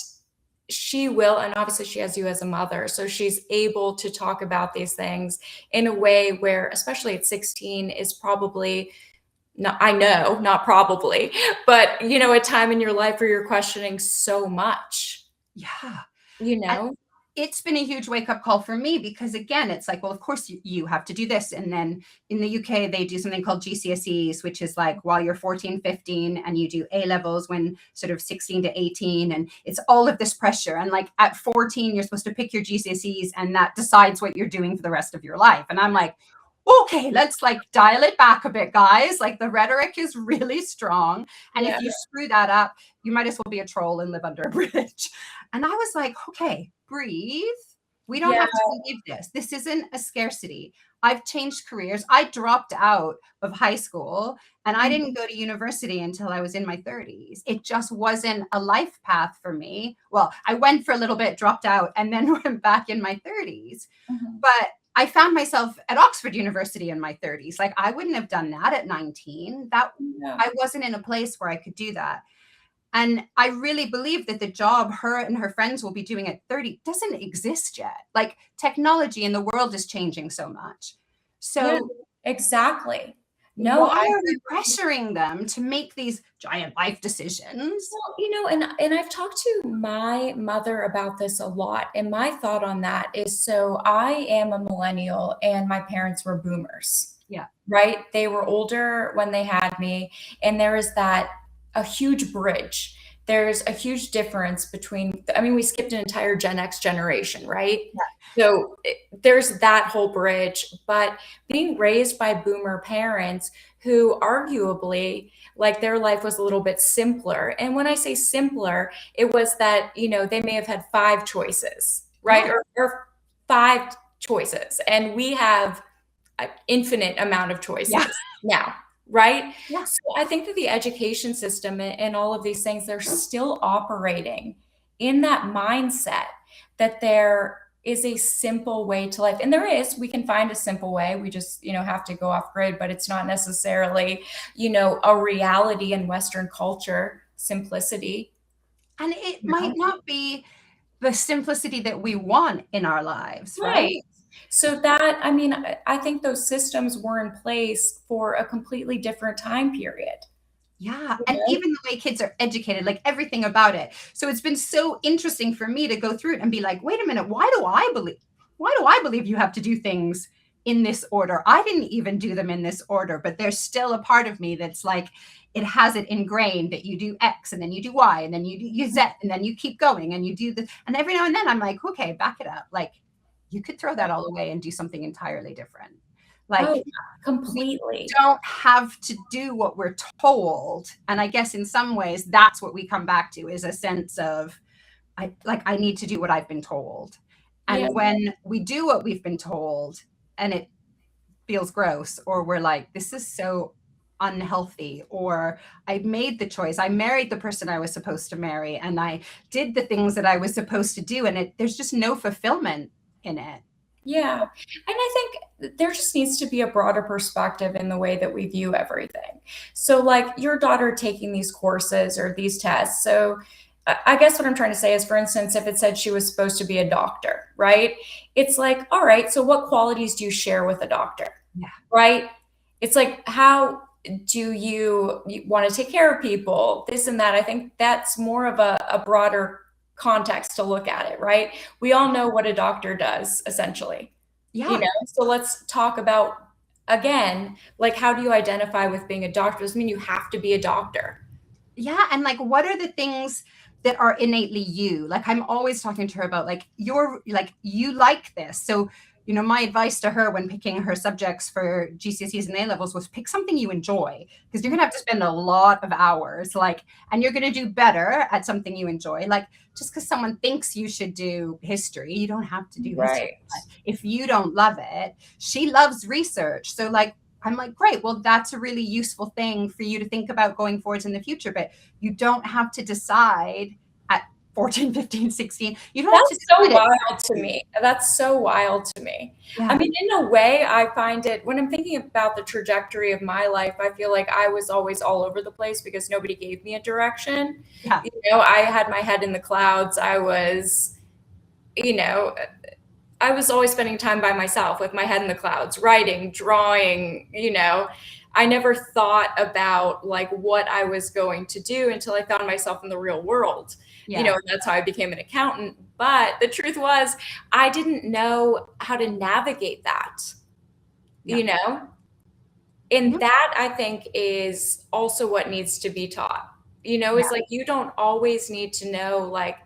she will, and obviously she has you as a mother, so she's able to talk about these things in a way where, especially at 16, is probably not probably, but a time in your life where you're questioning so much. Yeah. And it's been a huge wake-up call for me, because again, it's like, well, of course you have to do this. And then in the UK, they do something called GCSEs, which is like while you're 14, 15, and you do A levels when sort of 16 to 18. And it's all of this pressure. And like at 14, you're supposed to pick your GCSEs, and that decides what you're doing for the rest of your life. And I'm like, okay, let's like dial it back a bit, guys. Like the rhetoric is really strong. And if you screw that up, you might as well be a troll and live under a bridge. And I was like, okay, breathe. We don't have to believe this. This isn't a scarcity. I've changed careers. I dropped out of high school and I didn't go to university until I was in my 30s. It just wasn't a life path for me. Well, I went for a little bit, dropped out, and then went back in my 30s. But I found myself at Oxford University in my 30s. Like I wouldn't have done that at 19. I wasn't in a place where I could do that. And I really believe that the job her and her friends will be doing at 30 doesn't exist yet. Like technology in the world is changing so much. So exactly. No, Why are we pressuring them to make these giant life decisions? well, and I've talked to my mother about this a lot, and my thought on that is, so I am a millennial and my parents were boomers, Yeah. right? They were older when they had me, and there is that a huge bridge. There's a huge difference between, I mean, we skipped an entire Gen X generation, right? Yeah. So there's that whole bridge, but being raised by boomer parents who arguably, like, their life was a little bit simpler. And when I say simpler, it was that, they may have had five choices, right? Yeah. Or five choices. And we have an infinite amount of choices now, right? Yeah. So I think that the education system and all of these things, they're still operating in that mindset that there is a simple way to life. And there is, we can find a simple way. We just, have to go off grid, but it's not necessarily, a reality in Western culture, simplicity. And it might not be the simplicity that we want in our lives, right? So that, I mean, I think those systems were in place for a completely different time period. Yeah. And even the way kids are educated, like everything about it. So it's been so interesting for me to go through it and be like, wait a minute, why do I believe you have to do things in this order? I didn't even do them in this order, but there's still a part of me that's like, it has it ingrained that you do X and then you do Y and then you do Z and then you keep going and you do this. And every now and then I'm like, okay, back it up. Like, you could throw that all away and do something entirely different. Like, completely. We don't have to do what we're told. And I guess in some ways, that's what we come back to, is a sense of, I need to do what I've been told. And when we do what we've been told and it feels gross, or we're like, this is so unhealthy, or I made the choice, I married the person I was supposed to marry, and I did the things that I was supposed to do, and there's just no fulfillment in it. Yeah. And I think there just needs to be a broader perspective in the way that we view everything. So, like, your daughter taking these courses or these tests. So I guess what I'm trying to say is, for instance, if it said she was supposed to be a doctor, right? It's like, all right, so what qualities do you share with a doctor? Yeah. Right? It's like, how do you want to take care of people? This and that. I think that's more of a broader context to look at it, right? We all know what a doctor does, essentially. Yeah. So let's talk about, again, like, how do you identify with being a doctor? Doesn't mean you have to be a doctor. Yeah. And like, what are the things that are innately you? Like, I'm always talking to her about, like, you like this. So, my advice to her when picking her subjects for GCSEs and A-levels was, pick something you enjoy, because you're going to have to spend a lot of hours, and you're going to do better at something you enjoy. Like, just because someone thinks you should do history, you don't have to do history. If you don't love it, she loves research. So I'm like, great, well, that's a really useful thing for you to think about going forwards in the future, but you don't have to decide at 14, 15, 16. You don't have to decide. That's so wild to me. That's so wild to me. Yeah. I mean, in a way, I find it, when I'm thinking about the trajectory of my life, I feel like I was always all over the place because nobody gave me a direction. Yeah. I had my head in the clouds. I was, I was always spending time by myself with my head in the clouds, writing, drawing, I never thought about like what I was going to do until I found myself in the real world. And that's how I became an accountant. But the truth was, I didn't know how to navigate that, and that, I think, is also what needs to be taught, is like, you don't always need to know like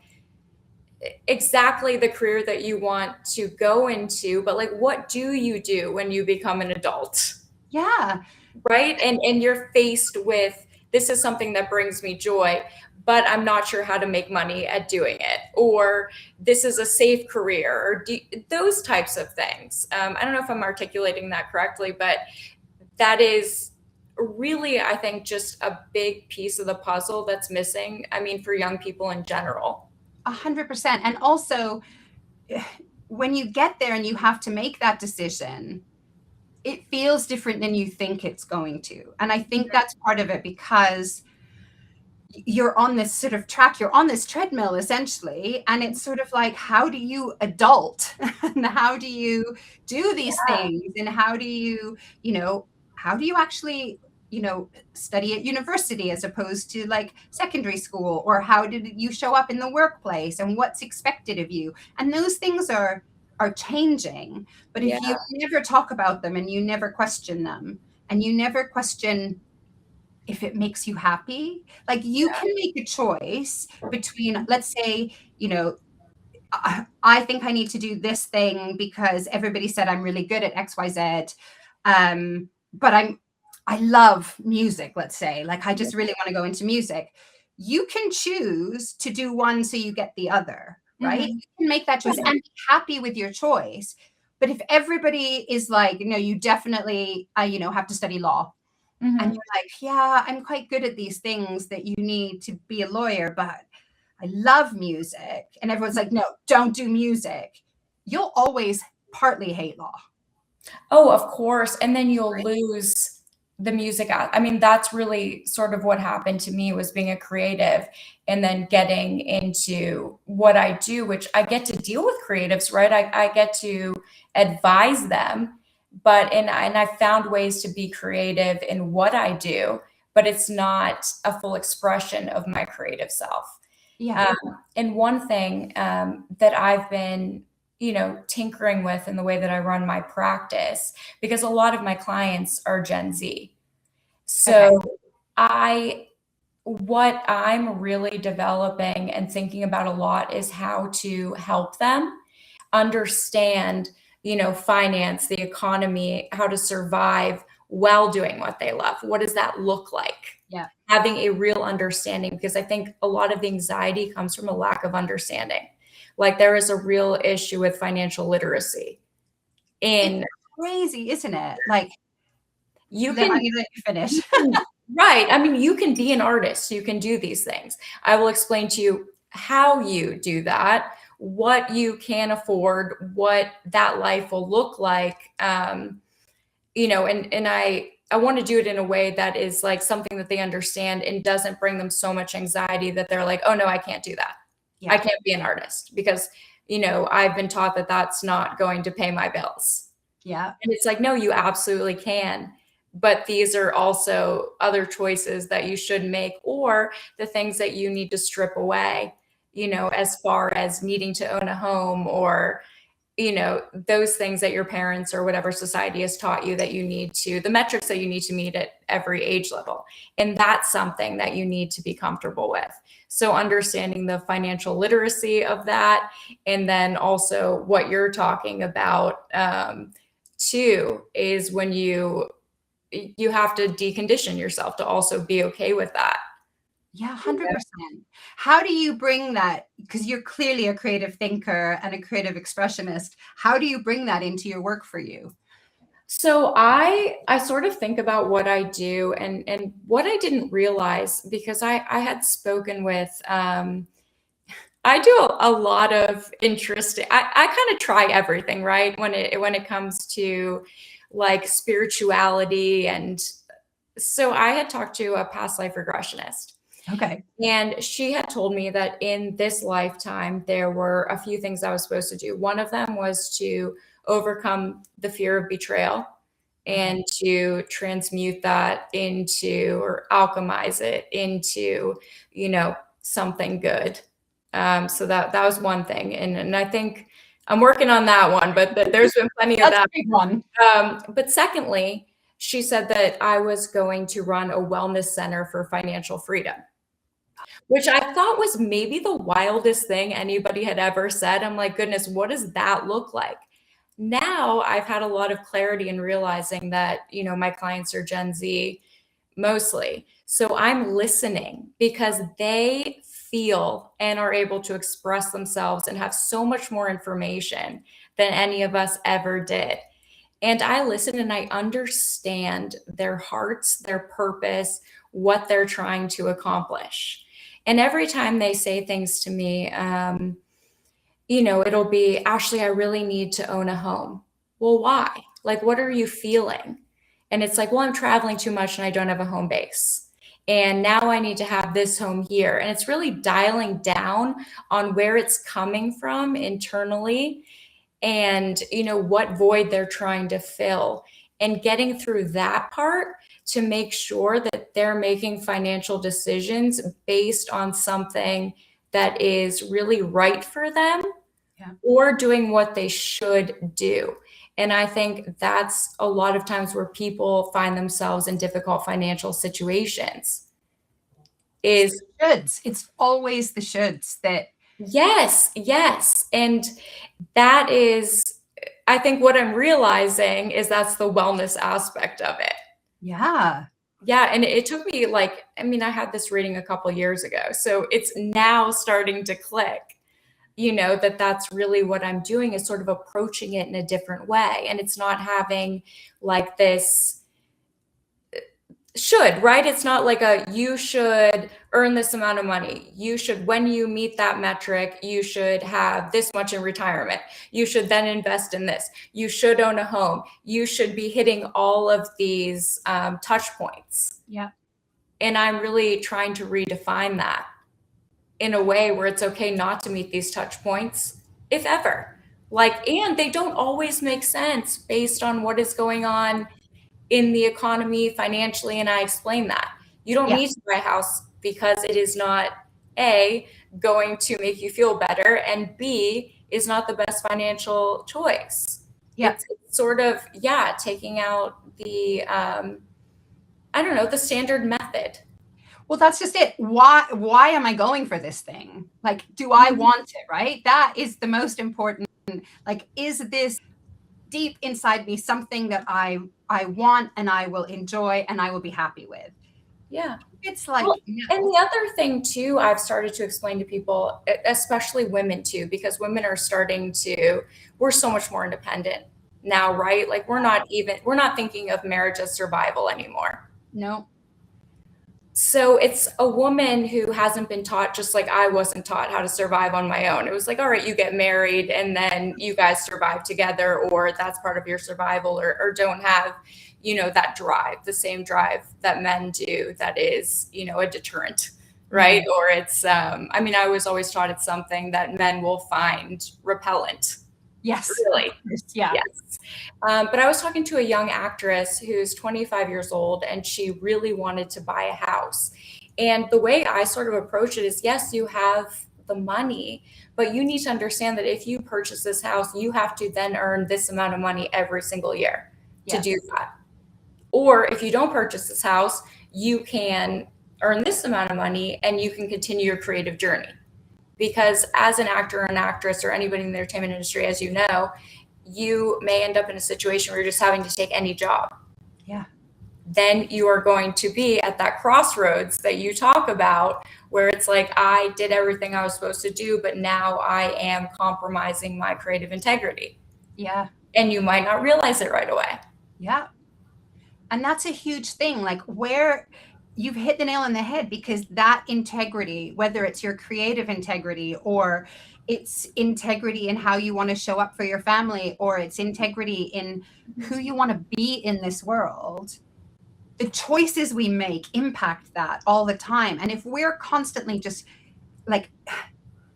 exactly the career that you want to go into, but like, what do you do when you become an adult? Yeah. Right. And you're faced with, this is something that brings me joy, but I'm not sure how to make money at doing it, or this is a safe career, or those types of things. I don't know if I'm articulating that correctly, but that is really, I think, just a big piece of the puzzle that's missing. I mean, for young people in general. 100%. And also, when you get there and you have to make that decision, it feels different than you think it's going to. And I think that's part of it, because you're on this sort of track, you're on this treadmill essentially. And it's sort of like, how do you adult and how do you do these things? And how do you, how do you actually, study at university as opposed to like secondary school, or how did you show up in the workplace and what's expected of you? And those things are changing. But Yeah. if you never talk about them and you never question them and you never question if it makes you happy, like you can make a choice between, let's say, I think I need to do this thing because everybody said I'm really good at XYZ. But I love music, let's say, like I just really want to go into music. You can choose to do one so you get the other, right? Mhm. You can make that choice and be happy with your choice. But if everybody is like, no, you definitely, have to study law. And Mhm. you're like, yeah, I'm quite good at these things that you need to be a lawyer, but I love music. And everyone's like, no, don't do music. You'll always partly hate law. Oh, of course, and then you'll Right? lose the music out. I mean, that's really sort of what happened to me was being a creative and then getting into what I do, which I get to deal with creatives, right? I get to advise them, but and I found ways to be creative in what I do, but it's not a full expression of my creative self. Yeah. And one thing that I've been, tinkering with in the way that I run my practice, because a lot of my clients are Gen Z. Okay. So I, what I'm really developing and thinking about a lot is how to help them understand, finance, the economy, how to survive while doing what they love. What does that look like? Yeah. Having a real understanding, because I think a lot of the anxiety comes from a lack of understanding. Like there is a real issue with financial literacy. It's In crazy, isn't it? Like, you I'm can, gonna let you finish. right. I mean, you can be an artist, you can do these things. I will explain to you how you do that, what you can afford, what that life will look like. And I want to do it in a way that is like something that they understand and doesn't bring them so much anxiety that they're like, oh no, I can't do that. I Yeah. can't be an artist because, I've been taught that that's not going to pay my bills. Yeah. And it's like, no, you absolutely can. But these are also other choices that you should make, or the things that you need to strip away, as far as needing to own a home, or those things that your parents or whatever society has taught you that you need to, the metrics that you need to meet at every age level. And that's something that you need to be comfortable with. So understanding the financial literacy of that, and then also what you're talking about, too, is when you have to decondition yourself to also be okay with that. Yeah, 100%. How do you bring that? Because you're clearly a creative thinker and a creative expressionist. How do you bring that into your work for you? So I sort of think about what I do, and what I didn't realize, because I had spoken with, I do a lot of interesting, I kind of try everything, right? When it comes to like spirituality. And so I had talked to a past life regressionist. Okay. And she had told me that in this lifetime, there were a few things I was supposed to do. One of them was to overcome the fear of betrayal Okay. and to transmute that into, or alchemize it into, something good. So that was one thing. And I think I'm working on that one, but there's been plenty of That's that. a big one. But secondly, she said that I was going to run a wellness center for financial freedom, which I thought was maybe the wildest thing anybody had ever said. I'm like, goodness, what does that look like? Now I've had a lot of clarity in realizing that, my clients are Gen Z mostly. So I'm listening because they feel and are able to express themselves and have so much more information than any of us ever did. And I listen and I understand their hearts, their purpose, what they're trying to accomplish. And every time they say things to me, it'll be, Ashley, I really need to own a home. Well, why? Like, what are you feeling? And it's like, well, I'm traveling too much and I don't have a home base. And now I need to have this home here. And it's really dialing down on where it's coming from internally, and what void they're trying to fill. and getting through that part to make sure that they're making financial decisions based on something that is really right for them, or doing what they should do. And I think that's a lot of times where people find themselves in difficult financial situations. Is shoulds. It's always the shoulds that. Yes. And that is, I think what I'm realizing is that's the wellness aspect of it. Yeah. Yeah. And it took me I had this reading a couple years ago, so it's now starting to click, that's really what I'm doing, is sort of approaching it in a different way. And it's not having like this should, right? It's not like you should earn this amount of money. You should, when you meet that metric, you should have this much in retirement. You should then invest in this. You should own a home. You should be hitting all of these touch points. Yeah. And I'm really trying to redefine that in a way where it's okay not to meet these touch points, if ever. And they don't always make sense based on what is going on in the economy financially. And I explain that you don't need to buy a house because it is not A, going to make you feel better, and B, is not the best financial choice. Yeah. It's sort of, taking out the, the standard method. Well, that's just it. Why am I going for this thing? Do I want it, right? That is the most important. Is this deep inside me something that I want and I will enjoy and I will be happy with? Yeah. It's and the other thing too, I've started to explain to people, especially women too, because women are we're so much more independent now, right? We're not thinking of marriage as survival anymore. No. So it's a woman who hasn't been taught, just like I wasn't taught how to survive on my own. It was all right, you get married and then you guys survive together, or that's part of your survival, or don't have, that drive, the same drive that men do, that is, a deterrent, right? Mm-hmm. Or it's, I was always taught it's something that men will find repellent. Yes. Really? Yeah. Yes. But I was talking to a young actress who's 25 years old, and she really wanted to buy a house. And the way I sort of approach it is, yes, you have the money, but you need to understand that if you purchase this house, you have to then earn this amount of money every single year to do that. Or if you don't purchase this house, you can earn this amount of money and you can continue your creative journey. Because as an actor or an actress or anybody in the entertainment industry, as you know, you may end up in a situation where you're just having to take any job. Yeah. Then you are going to be at that crossroads that you talk about, where it's I did everything I was supposed to do, but now I am compromising my creative integrity. Yeah. And you might not realize it right away. Yeah. And that's a huge thing, where you've hit the nail on the head, because that integrity, whether it's your creative integrity or it's integrity in how you want to show up for your family, or it's integrity in who you want to be in this world, the choices we make impact that all the time. And if we're constantly just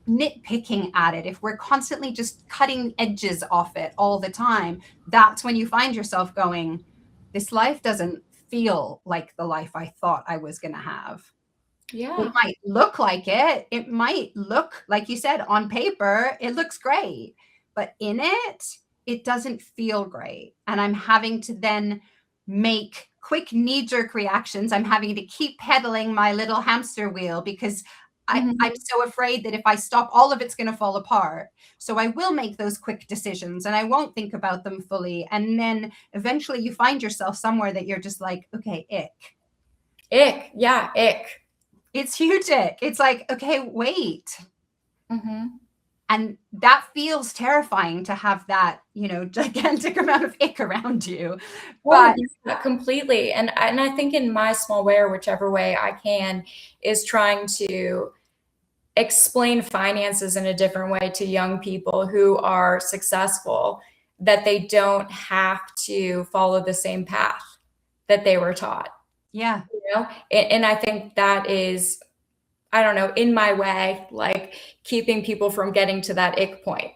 nitpicking at it, if we're constantly just cutting edges off it all the time, that's when you find yourself going, this life doesn't feel like the life I thought I was going to have. Yeah. It might look like it. It might look, like you said, on paper, it looks great, but in it doesn't feel great. And I'm having to then make quick knee-jerk reactions. I'm having to keep pedaling my little hamster wheel, because I'm so afraid that if I stop, all of it's going to fall apart. So I will make those quick decisions and I won't think about them fully. And then eventually you find yourself somewhere that you're just okay, ick. Ick. Yeah, ick. It's huge ick. It's okay, wait. Mm-hmm. And that feels terrifying, to have that, gigantic amount of ick around you. Well, completely. And I think in my small way, or whichever way I can, is trying to explain finances in a different way to young people who are successful, that they don't have to follow the same path that they were taught. Yeah. And I think that is, I don't know, in my way, keeping people from getting to that ick point.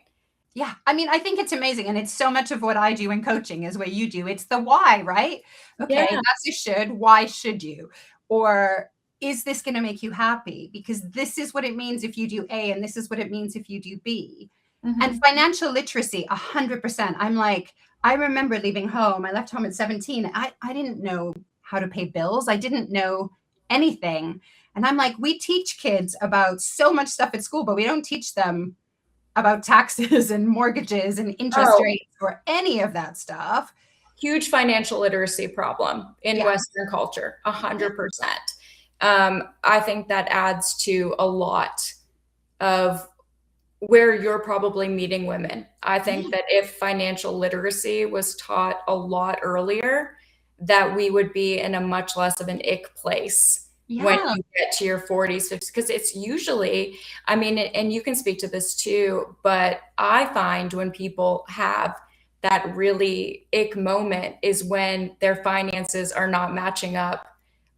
Yeah. I mean, I think it's amazing. And it's so much of what I do in coaching is what you do. It's the why, right? Okay, Yeah. that's a should. Why should you? Or is this going to make you happy? Because this is what it means if you do A, and this is what it means if you do B. And Mm-hmm. financial literacy, 100%. I'm like, I remember leaving home. I left home at 17. I didn't know how to pay bills. I didn't know anything. And I'm like, we teach kids about so much stuff at school, but we don't teach them about taxes and mortgages and interest Oh, rates or any of that stuff. huge financial literacy problem in Yeah. Western culture, 100%. I think that adds to a lot of where you're probably meeting women. I think that if financial literacy was taught a lot earlier, that we would be in a much less of an ick place when Yeah. you get to your 40s, 50s, because it's usually, I mean, and you can speak to this too, but I find when people have that really ick moment is when their finances are not matching up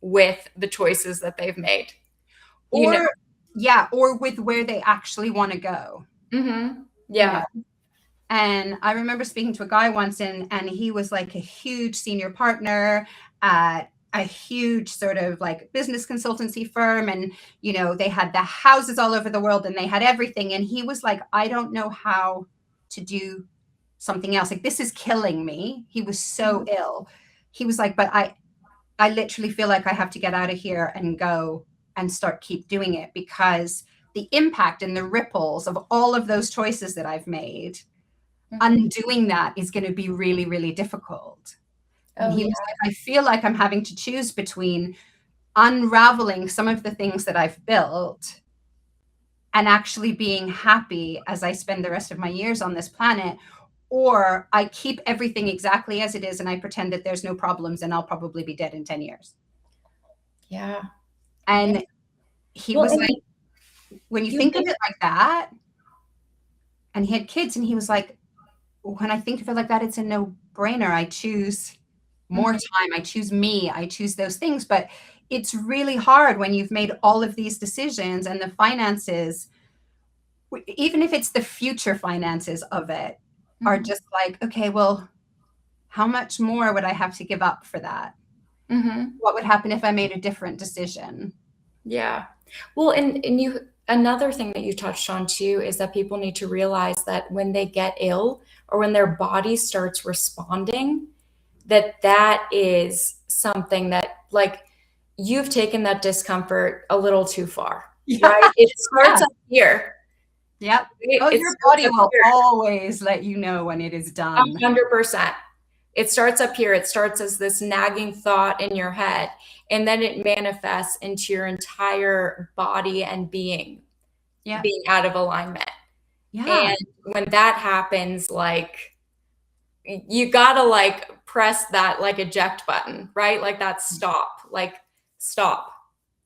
with the choices that they've made. You know? Or, yeah, or with where they actually want to go. Mm-hmm. You know, Yeah. and I remember speaking to a guy once, and he was like a huge senior partner at a huge sort of like business consultancy firm. And, you know, they had the houses all over the world and they had everything. And he was like, I don't know how to do something else. Like, this is killing me. He was so ill. He was like, but I literally feel like I have to get out of here and go and start keep doing it, because the impact and the ripples of all of those choices that I've made, undoing that is going to be really, really difficult. And Oh, he yeah. was like, I feel like I'm having to choose between unraveling some of the things that I've built and actually being happy as I spend the rest of my years on this planet, or I keep everything exactly as it is and I pretend that there's no problems and I'll probably be dead in 10 years. Yeah. And he Well, was and like, when you you think of make, it like that, and he had kids, and he was like, when I think of it like that, it's a no brainer. I choose more Mhm. time. I choose me. I choose those things. But it's really hard when you've made all of these decisions and the finances, even if it's the future finances of it, are Mhm. just like, okay, well, how much more would I have to give up for that? Mhm. What would happen if I made a different decision? Yeah. Well, and you, another thing that you touched on too is that people need to realize that when they get ill or when their body starts responding, that that is something that, like, you've taken that discomfort a little too far, Yeah. right? It starts Yeah. up here. Yep. Right? Oh, It your starts body up will here. always let you know when it is done. 100%. It starts up here. It starts as this nagging thought in your head, and then it manifests into your entire body and being Yeah. being out of alignment. Yeah. And when that happens, like, you gotta like press that like eject button, right? Like that stop, like stop.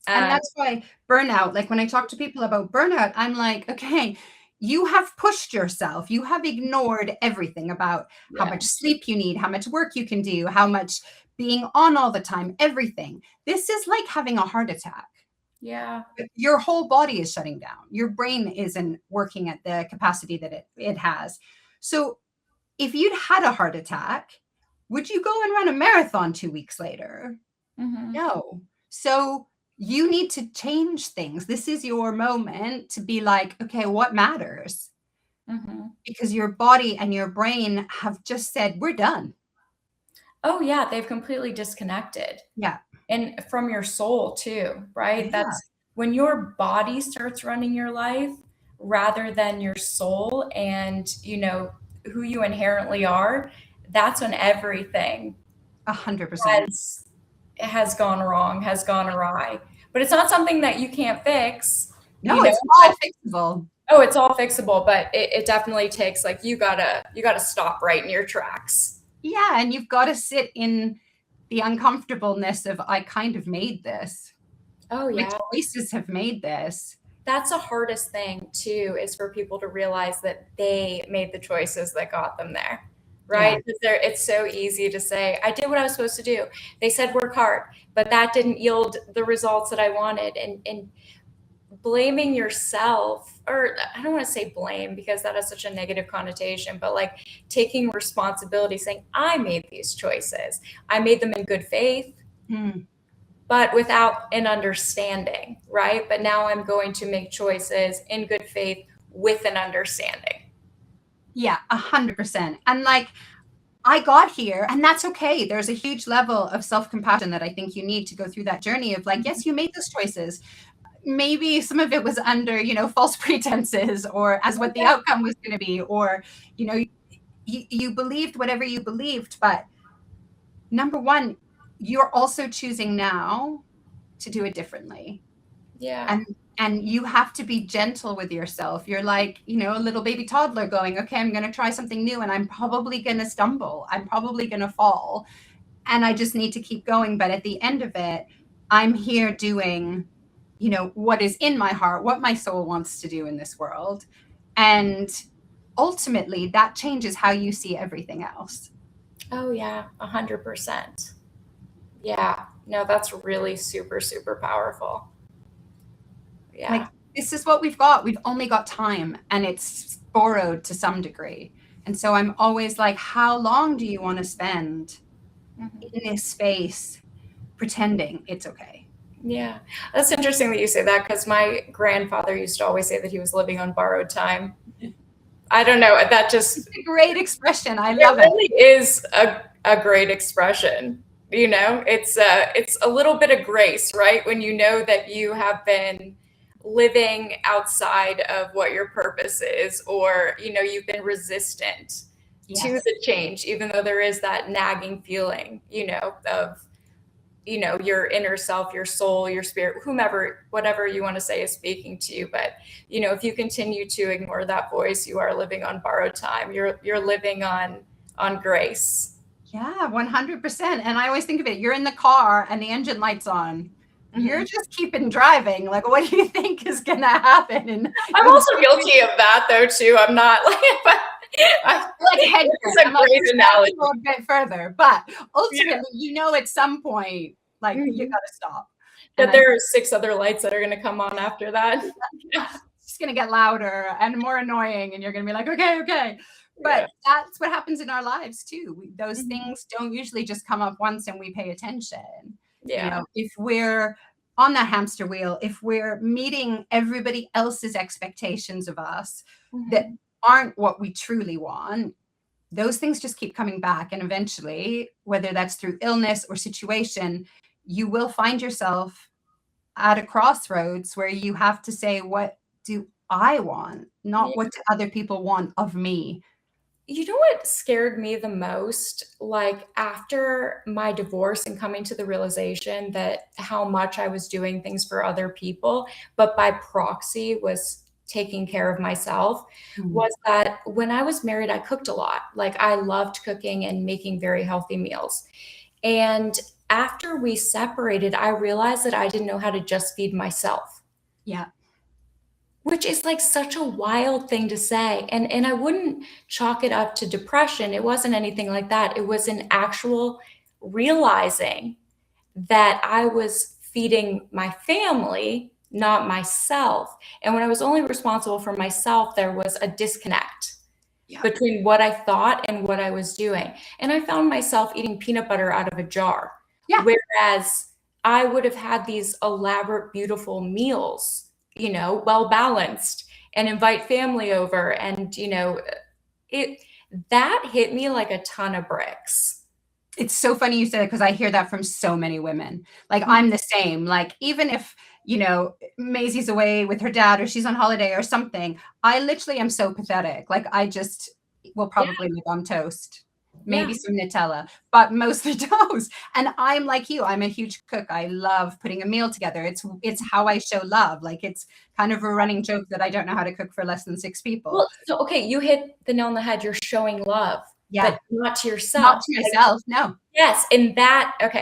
And Um, that's why burnout, like when I talk to people about burnout, I'm like, okay, you have pushed yourself. You have ignored everything about how yeah, much sleep you need, how much work you can do, how much being on all the time, everything. This is like having a heart attack. yeah. Your whole body is shutting down. Your brain isn't working at the capacity that it has. So if you'd had a heart attack, would you go and run a marathon 2 weeks later? Hmm. No. So you need to change things. This is your moment to be like, okay, what matters? Hmm. Because your body and your brain have just said, we're done. Oh yeah, they've completely disconnected. Yeah. And from your soul too, right? Yeah. That's when your body starts running your life rather than your soul and, who you inherently are. That's when everything 100%. has has gone wrong, has gone awry. But it's not something that you can't fix, No, it's but all fixable. oh, it's all fixable, but it definitely takes, like, you gotta stop right in your tracks. Yeah. And you've got to sit in the uncomfortableness of, I kind of made this. Oh My yeah. choices have made this. That's the hardest thing too, is for people to realize that they made the choices that got them there. Yeah. Right? Because it's so easy to say, I did what I was supposed to do. They said work hard, but that didn't yield the results that I wanted. And blaming yourself, or I don't want to say blame because that has such a negative connotation, but like taking responsibility, saying, I made these choices. I made them in good faith, but without an understanding, right? But now I'm going to make choices in good faith with an understanding. Yeah, 100%. And like, I got here, and that's okay. There's a huge level of self-compassion that I think you need to go through that journey of like, yes, you made those choices. Maybe some of it was under, false pretenses, or as what the outcome was going to be, or, you believed whatever you believed. But number one, you're also choosing now to do it differently. Yeah. And you have to be gentle with yourself. You're like, a little baby toddler going, okay, I'm going to try something new, and I'm probably going to stumble. I'm probably going to fall. And I just need to keep going. But at the end of it, I'm here doing, what is in my heart, what my soul wants to do in this world. And ultimately, that changes how you see everything else. Oh, yeah, 100%. Yeah, no, that's really super, super powerful. Yeah. Like, this is what we've got. We've only got time, and it's borrowed to some degree. And so I'm always like, how long do you want to spend in this space pretending it's okay? Yeah, that's interesting that you say that, because my grandfather used to always say that he was living on borrowed time. I don't know, that just... It's a great expression. I love it. It really is a great expression. It's a little bit of grace, right? When you know that you have been living outside of what your purpose is, or, you've been resistant to the change, even though there is that nagging feeling, of, your inner self, your soul, your spirit, whomever, whatever you want to say is speaking to you. But, if you continue to ignore that voice, you are living on borrowed time. You're living on grace. Yeah, 100%. And I always think of it, you're in the car and the engine light's on. You're just keeping driving. Like, what do you think is going to happen? And I'm also guilty of that, though, too. I'm not like, but it's a great analogy. A bit further, but ultimately, at some point, like, you got to stop. But there are 6 other lights that are going to come on after that. It's just going to get louder and more annoying, and you're going to be like, okay. But that's what happens in our lives too. Those things don't usually just come up once and we pay attention. Yeah. If we're on that hamster wheel, if we're meeting everybody else's expectations of us that aren't what we truly want, those things just keep coming back. And eventually, whether that's through illness or situation, you will find yourself at a crossroads where you have to say, what do I want? Not what do other people want of me. You know what scared me the most? Like, after my divorce and coming to the realization that how much I was doing things for other people, but by proxy was taking care of myself, was that when I was married, I cooked a lot. Like, I loved cooking and making very healthy meals. And after we separated, I realized that I didn't know how to just feed myself. Yeah. Which is like such a wild thing to say. And I wouldn't chalk it up to depression. It wasn't anything like that. It was an actual realizing that I was feeding my family, not myself. And when I was only responsible for myself, there was a disconnect between what I thought and what I was doing. And I found myself eating peanut butter out of a jar. Yeah. Whereas I would have had these elaborate, beautiful meals, well balanced, and invite family over. And, that hit me like a ton of bricks. It's so funny you say that, because I hear that from so many women. Like, I'm the same. Like, even if, Maisie's away with her dad or she's on holiday or something, I literally am so pathetic. Like, I just will probably live on toast. Maybe some Nutella, but mostly toast. And I'm like you. I'm a huge cook. I love putting a meal together. It's how I show love. Like, it's kind of a running joke that I don't know how to cook for less than 6 people. Well, so, okay, you hit the nail on the head. You're showing love, but not to yourself. Not to myself, no. Yes, and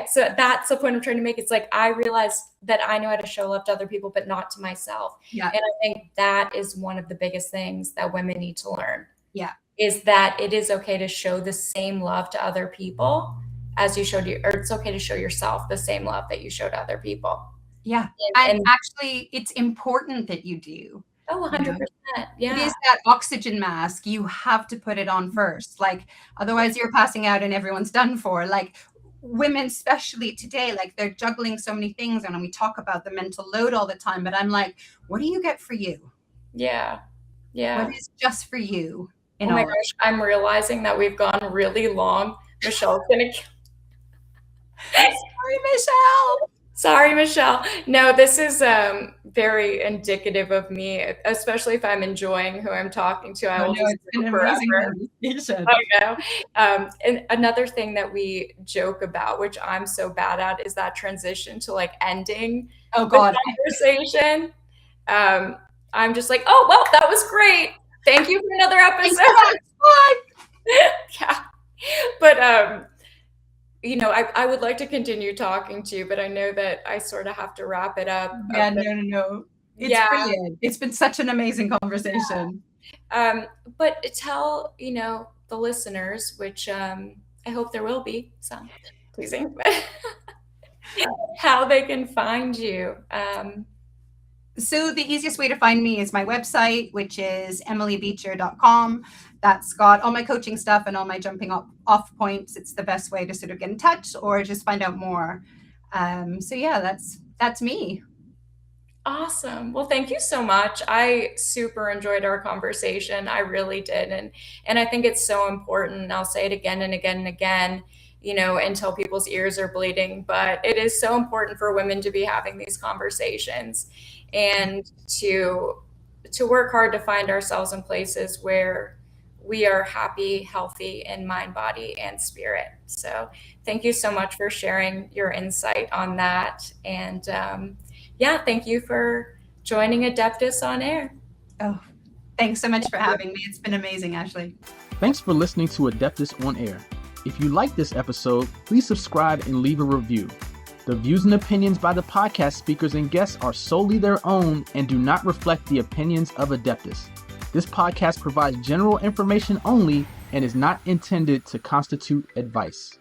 so that's the point I'm trying to make. It's like, I realized that I know how to show love to other people, but not to myself. Yeah. And I think that is one of the biggest things that women need to learn. Yeah. Is that it is okay to show the same love to other people as you showed or it's okay to show yourself the same love that you show to other people. Yeah. And And actually, it's important that you do. oh, You know, 100%. it Yeah. is that oxygen mask. You have to put it on first. Like, otherwise, you're passing out and everyone's done for. Like, women, especially today, like, they're juggling so many things. And we talk about the mental load all the time. But I'm like, what do you get for you? Yeah. What Yeah. is just for you in Oh my all of gosh, I'm realizing that we've gone really long. Michelle's gonna it? Sorry, Michelle. Sorry, Michelle. No, this is very indicative of me, especially if I'm enjoying who I'm talking to. I Oh, will no, just it's been go an amazing forever. conversation. I know. And another thing that we joke about, which I'm so bad at, is that transition to like ending Oh, the God. conversation. I'm just like, oh, well, that was great. Thank you for another Thanks episode. so much. Bye. Yeah. But you know, I would like to continue talking to you, but I know that I sort of have to wrap it up. Yeah, no. It's Yeah. brilliant. It's been such an amazing conversation. But tell, you know, the listeners, which I hope there will be some pleasing, how they can find you. So the easiest way to find me is my website, which is emilybeecher.com. That's got all my coaching stuff and all my jumping off points. It's the best way to sort of get in touch or just find out more. So yeah, that's me. Awesome. Well, thank you so much. I super enjoyed our conversation. I really did. And I think it's so important. I'll say it again and again and again, you know, until people's ears are bleeding. But it is so important for women to be having these conversations and to work hard to find ourselves in places where we are happy, healthy in mind, body, and spirit. So thank you so much for sharing your insight on that. And yeah, thank you for joining Adeptus On-Air. Oh, thanks so much for having me. It's been amazing, Ashley. Thanks for listening to Adeptus On-Air. If you like this episode, please subscribe and leave a review. The views and opinions by the podcast speakers and guests are solely their own and do not reflect the opinions of Adeptus. This podcast provides general information only and is not intended to constitute advice.